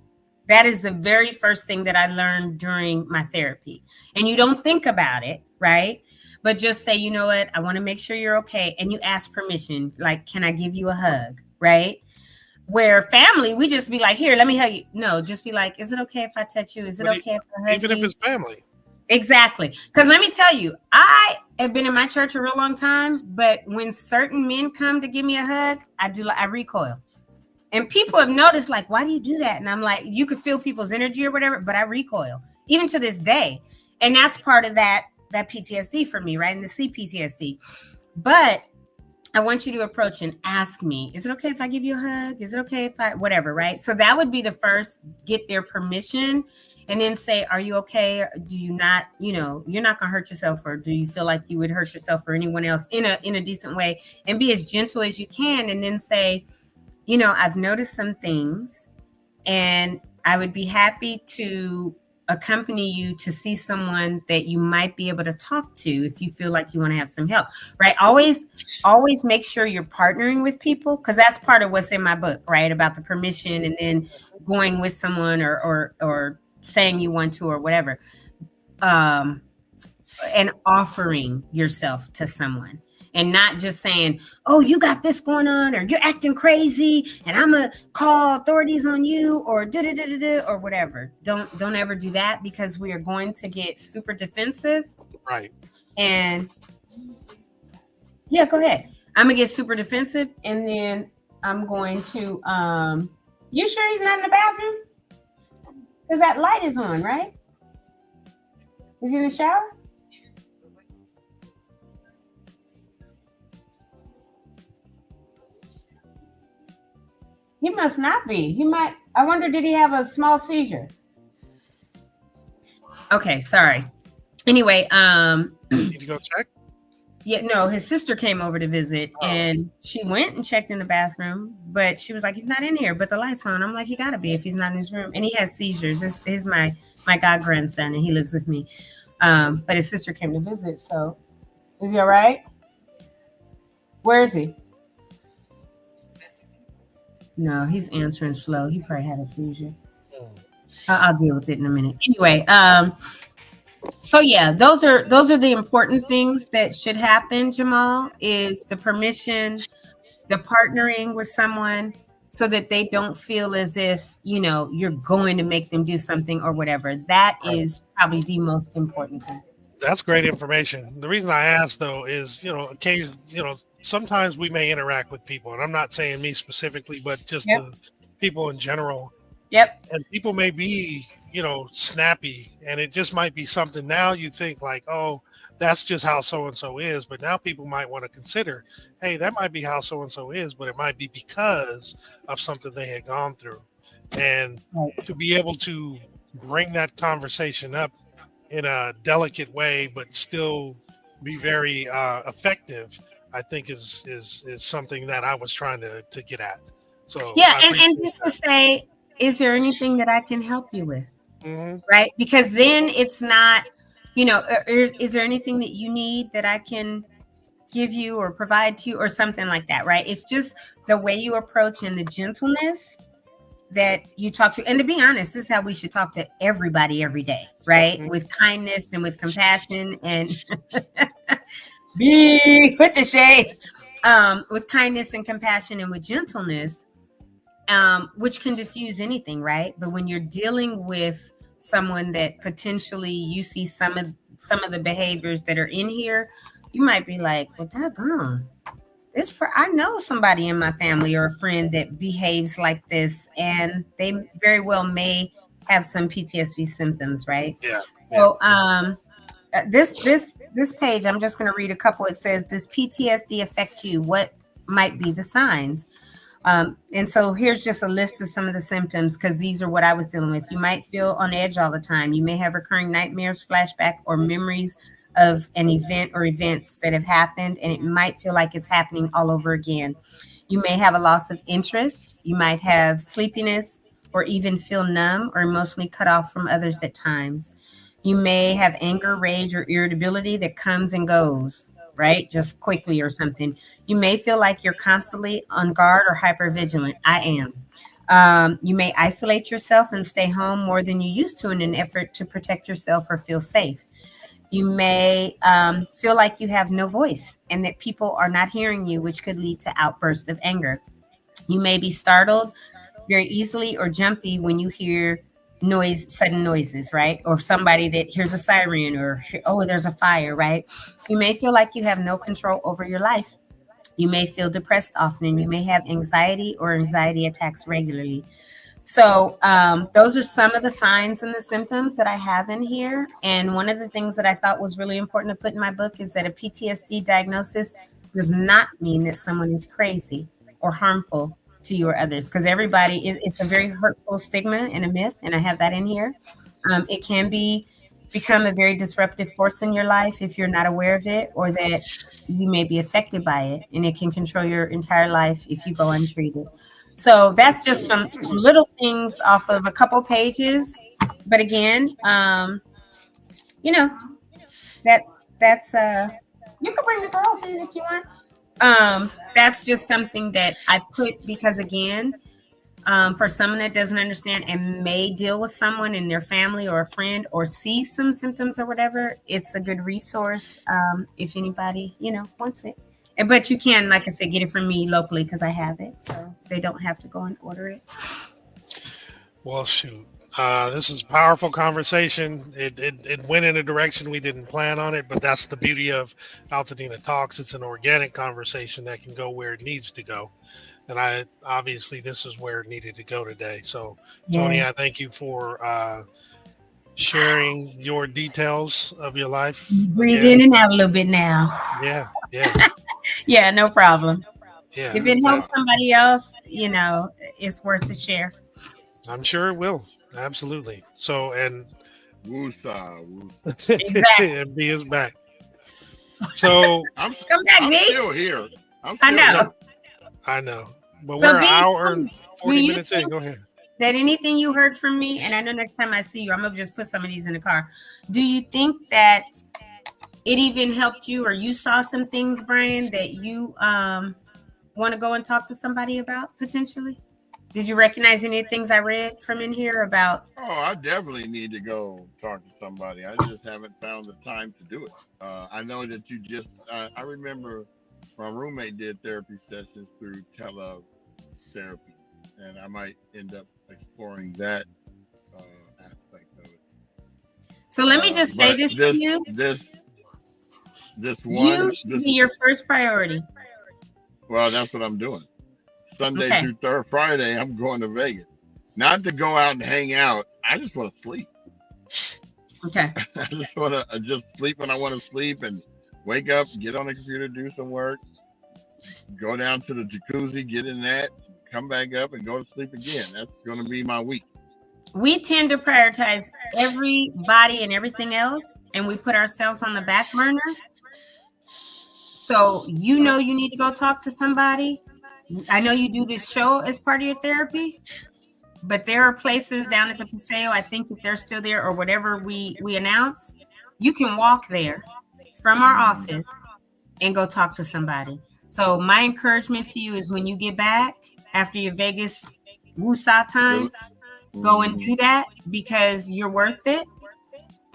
That is the very first thing that I learned during my therapy. And you don't think about it, right? But just say, you know what? I want to make sure you're okay. And you ask permission. Like, can I give you a hug? Right? Where family, we just be like, here, let me hug you. No, just be like, is it okay if I touch you? Is it okay if I hug you? Even if it's family. Exactly. Because let me tell you, I have been in my church a real long time, but when certain men come to give me a hug, I recoil. And people have noticed, like, why do you do that? And I'm like, you could feel people's energy or whatever, but I recoil, even to this day. And that's part of that PTSD for me, right? And the CPTSD. But I want you to approach and ask me, is it okay if I give you a hug? Is it okay if I, whatever, right? So that would be the first, get their permission, and then say, are you okay? Do you not, you're not going to hurt yourself, or do you feel like you would hurt yourself or anyone else in a decent way, and be as gentle as you can. And then say, I've noticed some things and I would be happy to accompany you to see someone that you might be able to talk to if you feel like you want to have some help, right? Always make sure you're partnering with people, because that's part of what's in my book, right? About the permission and then going with someone or saying you want to or whatever, and offering yourself to someone. And not just saying, oh, you got this going on, or you're acting crazy, and I'm going to call authorities on you, or or whatever. Don't ever do that, because we are going to get super defensive. Right. And yeah, go ahead. I'm going to get super defensive, and then I'm going to You sure he's not in the bathroom? Because that light is on, right? Is he in the shower? He must not be. He might. I wonder, did he have a small seizure? Okay, sorry. Anyway, Need to go check? Yeah, no, his sister came over to visit and she went and checked in the bathroom, but she was like, he's not in here, but the light's on. I'm like, he gotta be if he's not in his room. And he has seizures. This is my god grandson and he lives with me. But his sister came to visit. So is he all right? Where is he? No, he's answering slow. He probably had a seizure. I'll deal with it in a minute. Anyway, so yeah, those are the important things that should happen, Jamal, is the permission, the partnering with someone so that they don't feel as if, you're going to make them do something or whatever. That is probably the most important thing. That's great information. The reason I asked though is, sometimes we may interact with people, and I'm not saying me specifically, but just the people in general. Yep. And people may be, snappy, and it just might be something now you think like, oh, that's just how so-and-so is. But now people might want to consider, hey, that might be how so-and-so is, but it might be because of something they had gone through. And to be able to bring that conversation up in a delicate way, but still be very effective, I think is something that I was trying to get at. So yeah, and just to say, is there anything that I can help you with? Mm-hmm. Right? Because then it's not, is there anything that you need that I can give you or provide to you or something like that, right? It's just the way you approach and the gentleness that you talk to. And to be honest, this is how we should talk to everybody every day, right? Mm-hmm. With kindness and with compassion and with the shades, with kindness and compassion and with gentleness. Which can diffuse anything, right? But when you're dealing with someone that potentially you see some of the behaviors that are in here, you might be like, well, daggone, I know somebody in my family or a friend that behaves like this, and they very well may have some PTSD symptoms, right? Yeah. So, this page, I'm just going to read a couple. It says, does PTSD affect you? What might be the signs? And so here's just a list of some of the symptoms, because these are what I was dealing with. You might feel on edge all the time. You may have recurring nightmares, flashback, or memories of an event or events that have happened, and it might feel like it's happening all over again. You may have a loss of interest. You might have sleepiness or even feel numb or emotionally cut off from others at times. You may have anger, rage, or irritability that comes and goes, right? Just quickly or something. You may feel like you're constantly on guard or hypervigilant. I am. You may isolate yourself and stay home more than you used to in an effort to protect yourself or feel safe. You may feel like you have no voice and that people are not hearing you, which could lead to outbursts of anger. You may be startled very easily or jumpy when you hear sudden noises, right? Or somebody that hears a siren or, oh, there's a fire, right? You may feel like you have no control over your life. You may feel depressed often, and you may have anxiety or anxiety attacks regularly. So those are some of the signs and the symptoms that I have in here. And one of the things that I thought was really important to put in my book is that a PTSD diagnosis does not mean that someone is crazy or harmful to you or others, because it's a very hurtful stigma and a myth, and I have that in here. It can become a very disruptive force in your life if you're not aware of it, or that you may be affected by it, and it can control your entire life if you go untreated. So that's just some little things off of a couple pages. But again, that's you can bring the girls in if you want. That's just something that I put because, again, for someone that doesn't understand and may deal with someone in their family or a friend or see some symptoms or whatever, it's a good resource if anybody, wants it. But you can, like I said, get it from me locally because I have it. So they don't have to go and order it. Well, shoot. This is a powerful conversation. It went in a direction we didn't plan on it, but that's the beauty of Altadena Talks. It's an organic conversation that can go where it needs to go. And I obviously this is where it needed to go today. So, Tony, Yeah. I thank you for sharing your details of your life Breathe in again. and out a little bit now. Yeah, yeah, Yeah, no problem. yeah. If it Now, helps somebody else, it's worth the share. I'm sure it will. Absolutely. So, and woosah, woosah. Exactly. and B is back. So Come back, I'm me. still here. I'm I still no, know. here. I know, but So, we're an B, hour and do 40 you minutes in. think Go ahead. that anything you heard from me, and I know next time I see you, I'm gonna just put some of these in the car. Do you think that it even helped you, or you saw some things, Brian, that you want to go and talk to somebody about potentially? Did you recognize any things I read from in here about? Oh, I definitely need to go talk to somebody. I just haven't found the time to do it. I know that you just. I remember my roommate did therapy sessions through teletherapy, and I might end up exploring that aspect of it. So let me just say But this to you: this you one, should this be your first priority. well, that's what I'm doing. Sunday Okay. through Friday, I'm going to Vegas. Not to go out and hang out. I just want to sleep. Okay. I just want to just sleep when I want to sleep and wake up, get on the computer, do some work, go down to the jacuzzi, get in that, come back up and go to sleep again. That's going to be my week. We tend to prioritize everybody and everything else, and we put ourselves on the back burner. So Uh, you need to go talk to somebody. I know you do this show as part of your therapy, but there are places down at the Paseo. I think if they're still there or whatever we announce, you can walk there from our mm, office and go talk to somebody. So my encouragement to you is when you get back after your Vegas woosah time, go and mm, do that because you're worth it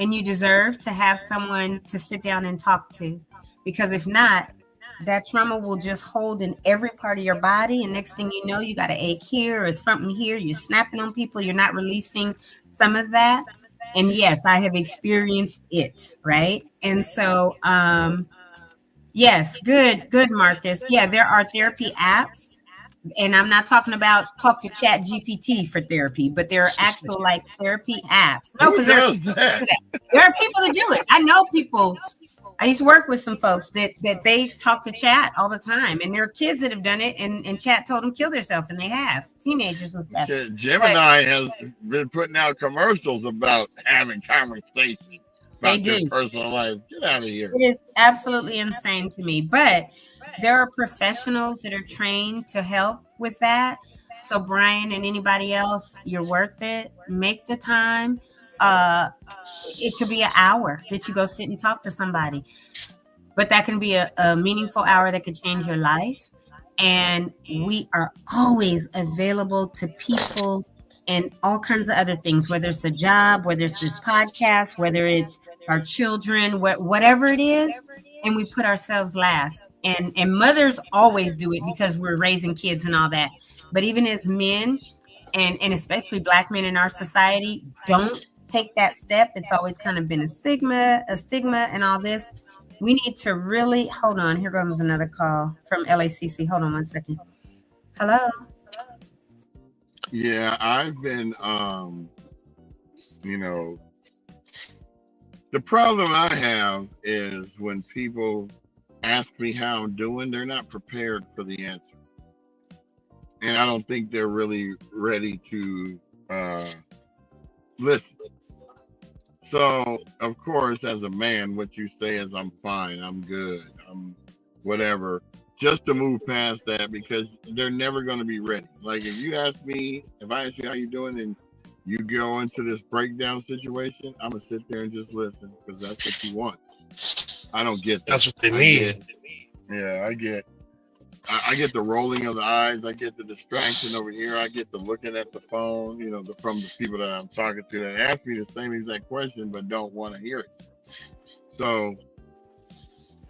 and you deserve to have someone to sit down and talk to. Because if not, that trauma will just hold in every part of your body. And next thing you know, you got an ache here or something here. You're snapping on people. You're not releasing some of that. And yes, I have experienced it. Right. And so, yes, good, Marcus. Yeah, there are therapy apps, and I'm not talking about talk to Chat GPT for therapy, but there are actual like therapy apps. No, who because there are does people that that? do that. There are people that do it. I know people. I used to work with some folks that they talk to Chat all the time, and there are kids that have done it, and Chat told them kill themselves, and they have teenagers and stuff. Shit, But Gemini has been putting out commercials about having conversations they about their do. personal life. Get out of here. It is absolutely insane to me. But there are professionals that are trained to help with that. So, Brian and anybody else, you're worth it. Make the time. Uh, it could be an hour that you go sit and talk to somebody, but that can be a meaningful hour that could change your life. And we are always available to people and all kinds of other things, whether it's a job, whether it's this podcast, whether it's our children, whatever it is. And we put ourselves last. And mothers always do it because we're raising kids and all that. But even as men, and especially black men in our society, don't take that step. It's always kind of been a stigma and all this. We need to really hold on. Here comes another call from LACC. Hold on one second. Hello. Yeah, I've been, you know, the problem I have is when people ask me how I'm doing, they're not prepared for the answer. And I don't think they're really ready to listen. So, of course, as a man, what you say is, I'm fine, I'm good, I'm whatever, just to move past that because they're never going to be ready. Like, if you ask me, if I ask you how you doing and you go into this breakdown situation, I'm going to sit there and just listen because that's what you want. I don't get That's that. what they need. I get the rolling of the eyes. I get the distraction over here. I get the looking at the phone, from the people that I'm talking to that ask me the same exact question but don't want to hear it. So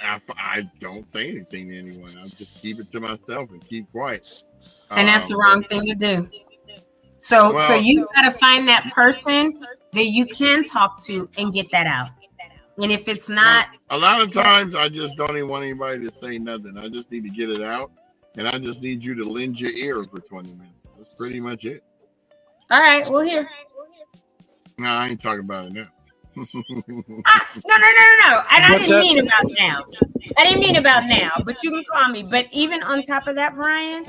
I don't say anything to anyone. I just keep it to myself and keep quiet. And that's the But wrong thing to do. So Well, you got to find that person that you can talk to and get that out. And if it's not, a lot of times I just don't even want anybody to say nothing. I just need to get it out, and I just need you to lend your ear for 20 minutes. That's pretty much it. all right, well, here. No, I ain't talking about it now. No. And I didn't mean about now. I didn't mean about now, but you can call me. But even on top of that, Brian,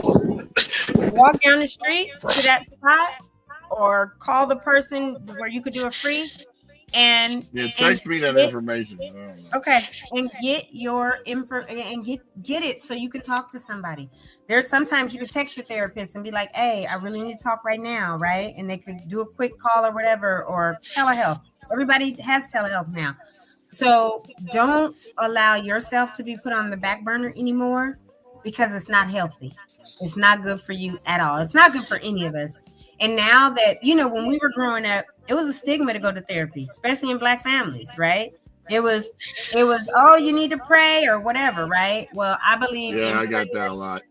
walk down the street to that spot or call the person where you could do a free and text me that information. Okay, and get your info and get it so you can talk to somebody. There's sometimes you can text your therapist and be like, "Hey, I really need to talk right now," right? And they could do a quick call or whatever, or telehealth. Everybody has telehealth now. So don't allow yourself to be put on the back burner anymore because it's not healthy. It's not good for you at all. It's not good for any of us. And now that, when we were growing up, it was a stigma to go to therapy, especially in Black families, right? It was, oh, you need to pray or whatever, right? Well, I believe I got that a lot.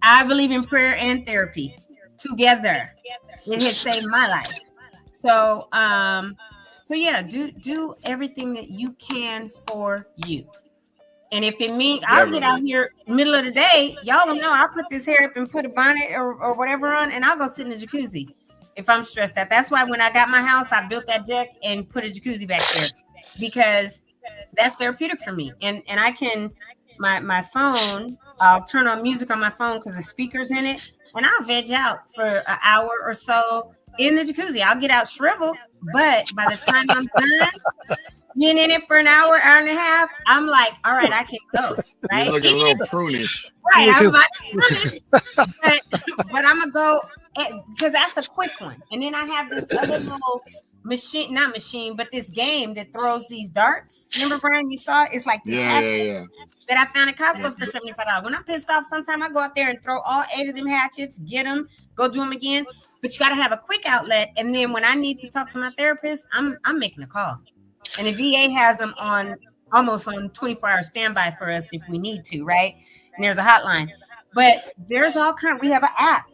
I believe in prayer and therapy together. It has saved my life. So, yeah, do everything that you can for you. And if it means I'll get out here middle of the day, y'all don't know, I'll put this hair up and put a bonnet or whatever on, and I'll go sit in the jacuzzi if I'm stressed out. That's why when I got my house, I built that deck and put a jacuzzi back there because that's therapeutic for me. And I can, my phone, I'll turn on music on my phone because the speaker's in it, and I'll veg out for an hour or so in the jacuzzi. I'll get out shriveled, but by the time I'm done being in it for an hour and a half, I'm like, all right, I can go. Right? You're looking a little prunish. Right, I'm like prunish, but I'm gonna go because that's a quick one. And then I have this other little not machine, but this game that throws these darts. Remember, Brian, you saw it? It's like this hatchet that I found at Costco for $75. When I'm pissed off, sometimes I go out there and throw all 8 of them hatchets, get them, go do them again. But you got to have a quick outlet. And then when I need to talk to my therapist, I'm making a call. And the VA has them almost on 24-hour standby for us if we need to, right? And there's a hotline. But there's all kinds. We have an app.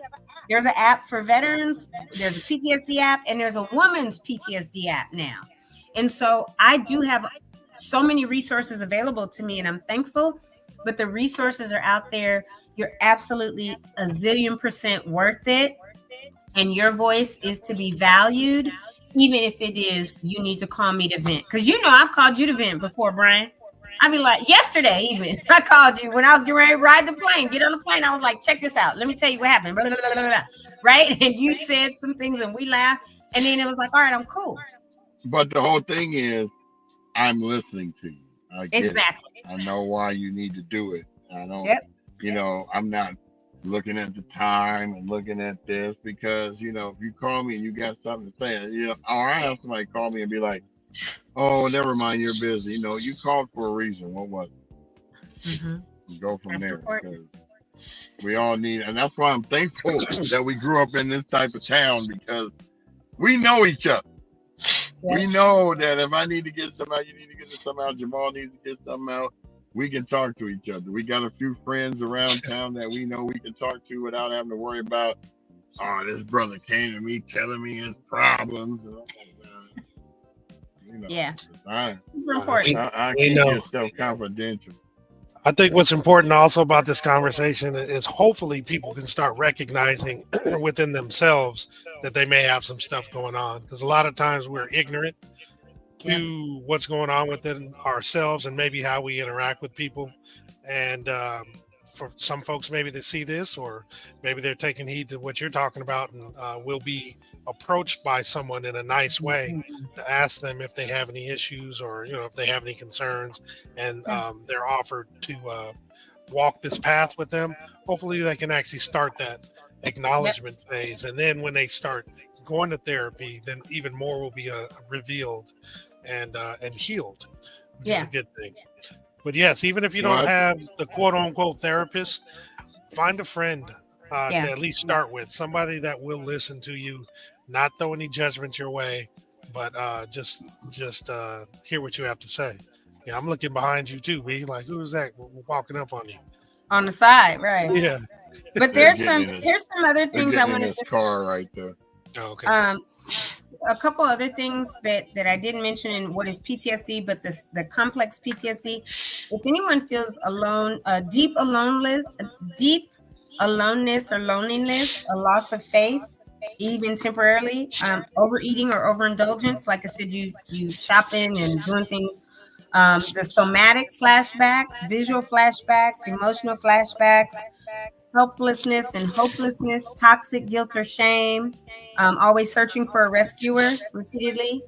There's an app for veterans. There's a PTSD app, and there's a woman's PTSD app now. And so I do have so many resources available to me, and I'm thankful. But the resources are out there. You're absolutely a zillion% worth it. And your voice is to be valued, even if it is you need to call me to vent. Because I've called you to vent before, Brian. I'd be like, yesterday even, I called you when I was getting ready to ride the plane, get on the plane. I was like, check this out. Let me tell you what happened. Blah, blah, blah, blah, blah. Right? And you said some things and we laughed. And then it was like, all right, I'm cool. But the whole thing is, I'm listening to you. I get exactly. It. I know why you need to do it. I don't, I'm not looking at the time and looking at this because, if you call me and you got something to say, or I have somebody call me and be like, oh, never mind, you're busy. You called for a reason. What was it? Mm-hmm. Go from there. Because we all need, and that's why I'm thankful that we grew up in this type of town because we know each other. Yeah. We know that if I need to get something out, you need to get something out, Jamal needs to get something out, we can talk to each other. We got a few friends around town that we know we can talk to without having to worry about, oh, this brother came to me telling me his problems. Yeah. I keep your stuff confidential. I think what's important also about this conversation is hopefully people can start recognizing within themselves that they may have some stuff going on. Because a lot of times we're ignorant to what's going on within ourselves and maybe how we interact with people. And for some folks, maybe they see this or maybe they're taking heed to what you're talking about and will be approached by someone in a nice way to ask them if they have any issues or, if they have any concerns and they're offered to walk this path with them. Hopefully they can actually start that acknowledgement phase. And then when they start going to therapy, then even more will be revealed and healed, which is a good thing. But yes, even if you don't have the quote unquote therapist, find a friend to at least start with, somebody that will listen to you, not throw any judgment your way, but just hear what you have to say. Yeah, I'm looking behind you too, B. Like, who is that walking up on you? On the side, right? Yeah. But here's some other things I want to. This car right there. Oh, okay. A couple other things that I didn't mention in what is PTSD, but the complex PTSD. If anyone feels alone, deep aloneness or loneliness, a loss of faith, even temporarily, overeating or overindulgence, like I said, you shopping and doing things. The somatic flashbacks, visual flashbacks, emotional flashbacks, helplessness and hopelessness, toxic guilt or shame, always searching for a rescuer repeatedly,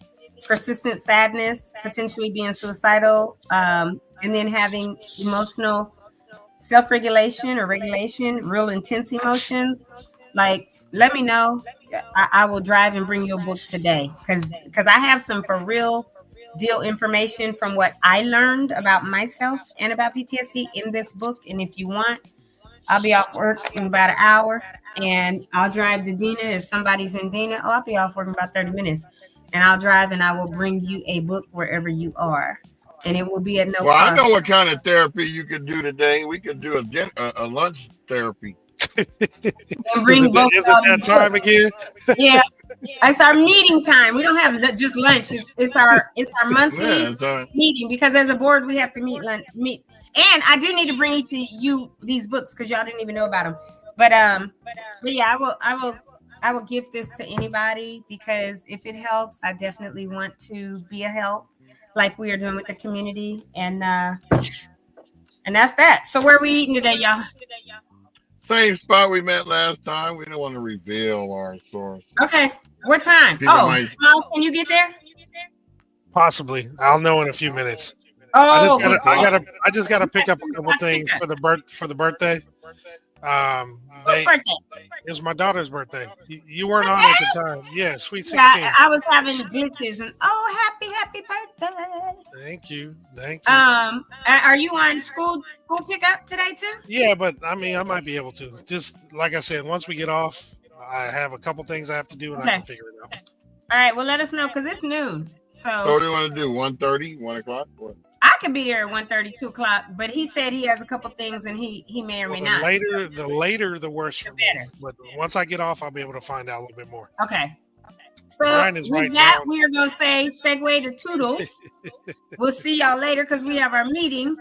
persistent sadness, potentially being suicidal, and then having emotional self-regulation or regulation, real intense emotions. Like, let me know. I will drive and bring you a book today because I have some for real deal information from what I learned about myself and about PTSD in this book. And if you want, I'll be off work in about an hour and I'll drive to Dina. If somebody's in Dina, I'll be off work in about 30 minutes. And I'll drive and I will bring you a book wherever you are. And it will be at no Well, I cost. know what kind of therapy you could do today. We could do a lunch therapy. And bring both Is it of that time again? Yeah. It's our meeting time. We don't have just lunch. It's our monthly meeting because as a board we have to meet. And I do need to bring each of you these books because y'all didn't even know about them. But yeah, I will give this to anybody because if it helps, I definitely want to be a help, like we are doing with the community, and that's that. So where are we eating today, y'all? Same spot we met last time. We don't want to reveal our source. Okay. What time? Mom, can you get there? Possibly. I'll know in a few minutes. Oh, I just gotta pick up a couple things for the birthday. Whose birthday? It was my daughter's birthday. You weren't on at the time. Yeah, sweet 16. Yeah, I was having glitches and happy birthday. Thank you. Are you on school pickup today too? Yeah, but I mean I might be able to. Just like I said, once we get off, I have a couple things I have to do and I can figure it out. All right, well let us know because it's noon. So what do you want to do? 1:30, 1 o'clock? What? I could be there at 1:30, 2 o'clock, but he said he has a couple things and he may or may not. The later, the worse for me. But once I get off, I'll be able to find out a little bit more. Okay. So with that, we are going to say segue to Toodles. We'll see y'all later because we have our meeting.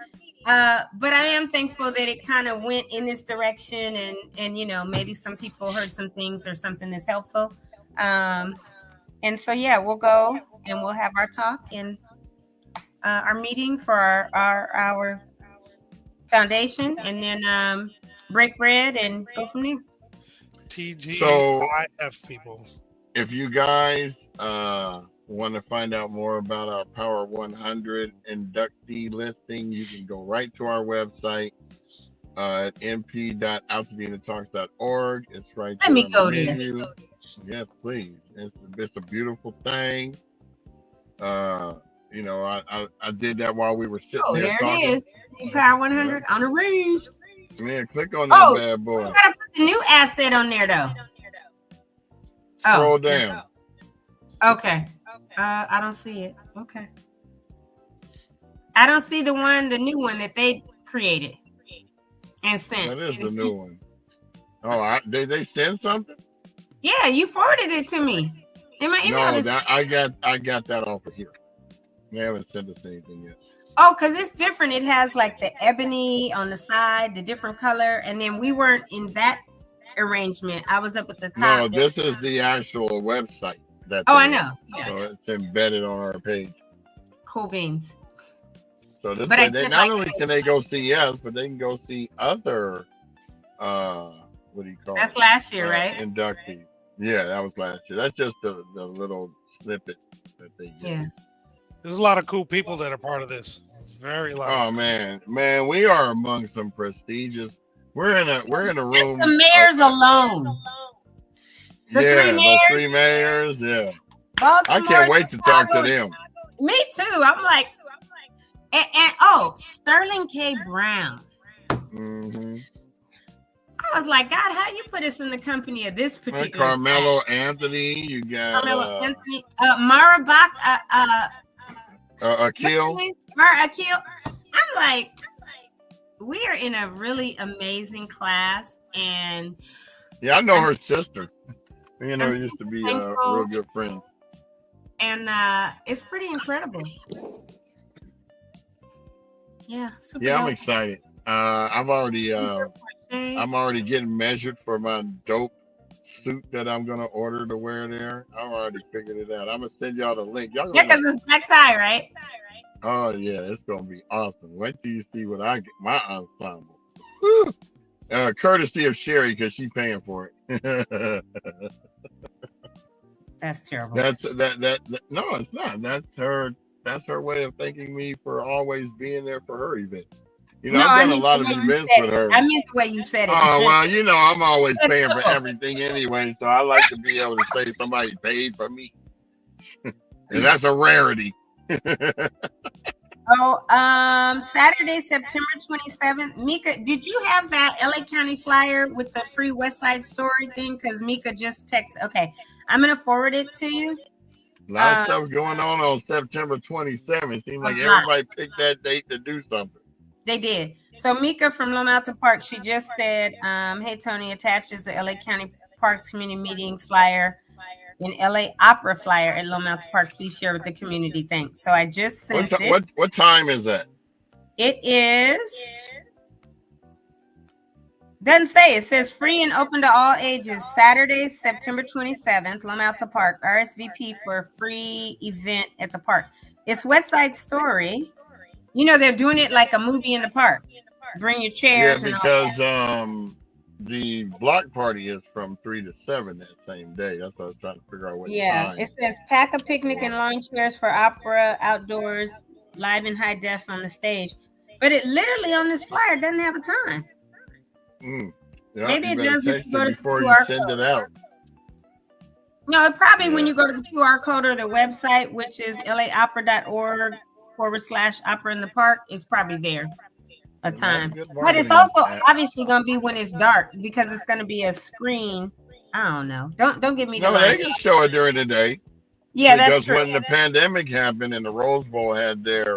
But I am thankful that it kind of went in this direction and you know, maybe some people heard some things or something that's helpful. And so, yeah, we'll go and we'll have our talk and our meeting for our foundation and then break bread and go from there. TGIF people. If you guys want to find out more about our Power 100 inductee listing, you can go right to our website at mp.altadinatalks.org. It's right there. Let me go there. Yes, please. It's a beautiful thing. You know, I did that while we were sitting there talking. There it is. Power 100 on the raise. Man, click on that bad boy. You gotta put the new asset on there though. Scroll down. Okay. I don't see it. Okay. I don't see the new one that they created and sent. That is the new one. Oh, they send something? Yeah, you forwarded it to me. In my email. No, I got that off of here. They haven't sent us anything yet. Oh, because it's different. It has like the ebony on the side, the different color, and then we weren't in that arrangement. I was up at the top. No, this is the actual website. I know. Yeah. So it's embedded on our page. Cool beans. So this way, not only can they go see us, but they can go see other, what do you call it? That's last year, right? Inductees. Yeah, that was last year. That's just the little snippet that they did. Yeah. There's a lot of cool people that are part of this. Very lot. Oh man, we are among some prestigious. We're in a room. Just the mayors alone. The three mayors. Yeah. Baltimore, I can't wait to talk to them. Me too. I'm like, and Sterling K. Brown. Mm-hmm. I was like, God, how you put us in the company of this particular Carmelo Anthony? You got Carmelo Anthony, Mara Bach, Akil. Akil. I'm like, we are in a really amazing class, and yeah, I know her sister. You know, I'm we so used to be thankful, real good friends. and it's pretty incredible. Yeah, super Yeah, I'm dope. excited. I'm already getting measured for my dope suit that I'm gonna order to wear there. I've already figured it out. I'm gonna send y'all the link. Y'all gonna Yeah, be because like, it's black tie, right? oh yeah, it's gonna be awesome. Wait till you see what I get, my ensemble. Woo! Courtesy of Sherry because she's paying for it. That's terrible. that no, it's not. That's her way of thanking me for always being there for her events. You know, No, I've I done a mean lot the of way you events said with it. her. I meant the way you said it. Oh well, you know, I'm always That's paying for cool. everything anyway, so I like to be able to say somebody paid for me. And that's a rarity. Oh, Saturday, September 27th. Mika, did you have that LA County flyer with the free West Side Story thing? Because Mika just texted. Okay, I'm gonna forward it to you. A lot of stuff going on September 27th. Seems like A lot. everybody picked that date to do something. They did. So Mika from Loma Alta Park, she just said, "Hey Tony, attaches the LA County Parks Community Meeting flyer and LA Opera flyer at Loma Alta Park. Please share with the community. Thanks." So I just sent it. What time is that? It is. Doesn't say. It says free and open to all ages. Saturday, September 27th, Loma Alta Park. RSVP for a free event at the park. It's West Side Story. You know, they're doing it like a movie in the park. Bring your chairs Yeah, and all because that. the block party is from 3 to 7 that same day. That's what I was trying to figure out what Yeah, time. it says pack a picnic and lawn chairs for opera, outdoors, live in high def on the stage. But it literally on this flyer doesn't have a time. Yeah, Maybe you it better does if text you go it to the before you QR send code. it out. No, it probably when Yeah. you go to the QR code or the website, which is laopera.org/opera in the park, it's probably there a time. But it's also obviously going to be when it's dark because it's going to be a screen. I don't know. Don't give me the No, line. they can show it during the day. Yeah, that's Because true. when the pandemic happened and the Rose Bowl had their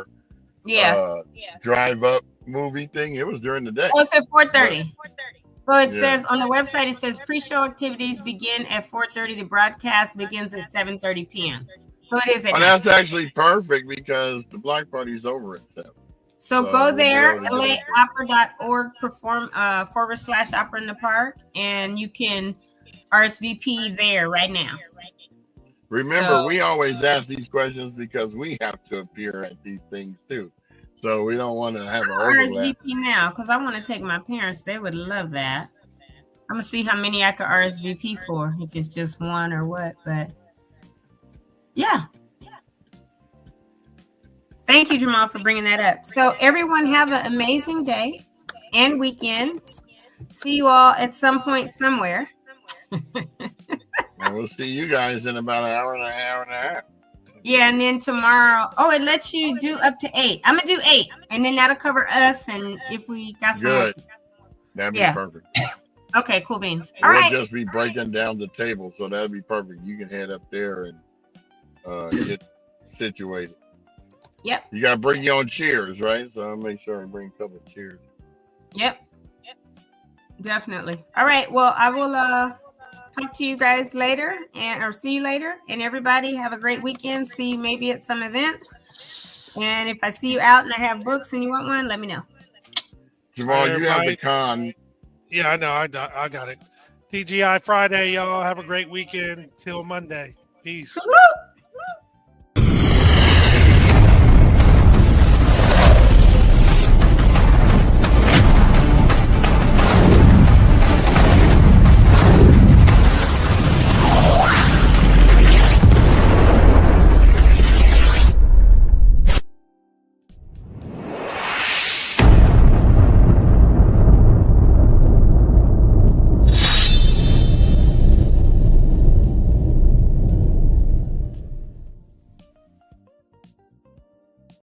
Yeah. drive up movie thing, it was during the day. Oh, it's at 4:30. So it Yeah. says on the website, it says pre-show activities begin at 4:30. The broadcast begins at 7:30 p.m. So it is at Oh, night. that's actually perfect because the block party's over at 7. So go there, laopera.org /opera in the park, and you can RSVP there right now. Remember, we always ask these questions because we have to appear at these things too. So we don't want to have an overlap. RSVP now because I want to take my parents. They would love that. I'm going to see how many I could RSVP for, if it's just one or what. But yeah. Thank you, Jamal, for bringing that up. So everyone have an amazing day and weekend. See you all at some point somewhere. And we'll see you guys in about an hour and a half. Yeah, and then tomorrow, it lets you do up to 8. I'm going to do 8, and then that'll cover us, and if we got some Good. more. That'd be perfect. Okay, cool beans. All we'll right. just be breaking down the table, so that'd be perfect. You can head up there and get situated. Yep. You got to bring your own chairs, right? So I'll make sure I bring a couple of chairs. Yep. Definitely. All right. Well, I will talk to you guys later or see you later. And everybody have a great weekend. See you maybe at some events. And if I see you out and I have books and you want one, let me know. Jamal, you have the con. Yeah, I know. I got it. TGI Friday, y'all. Have a great weekend. Till Monday. Peace. Woo-hoo!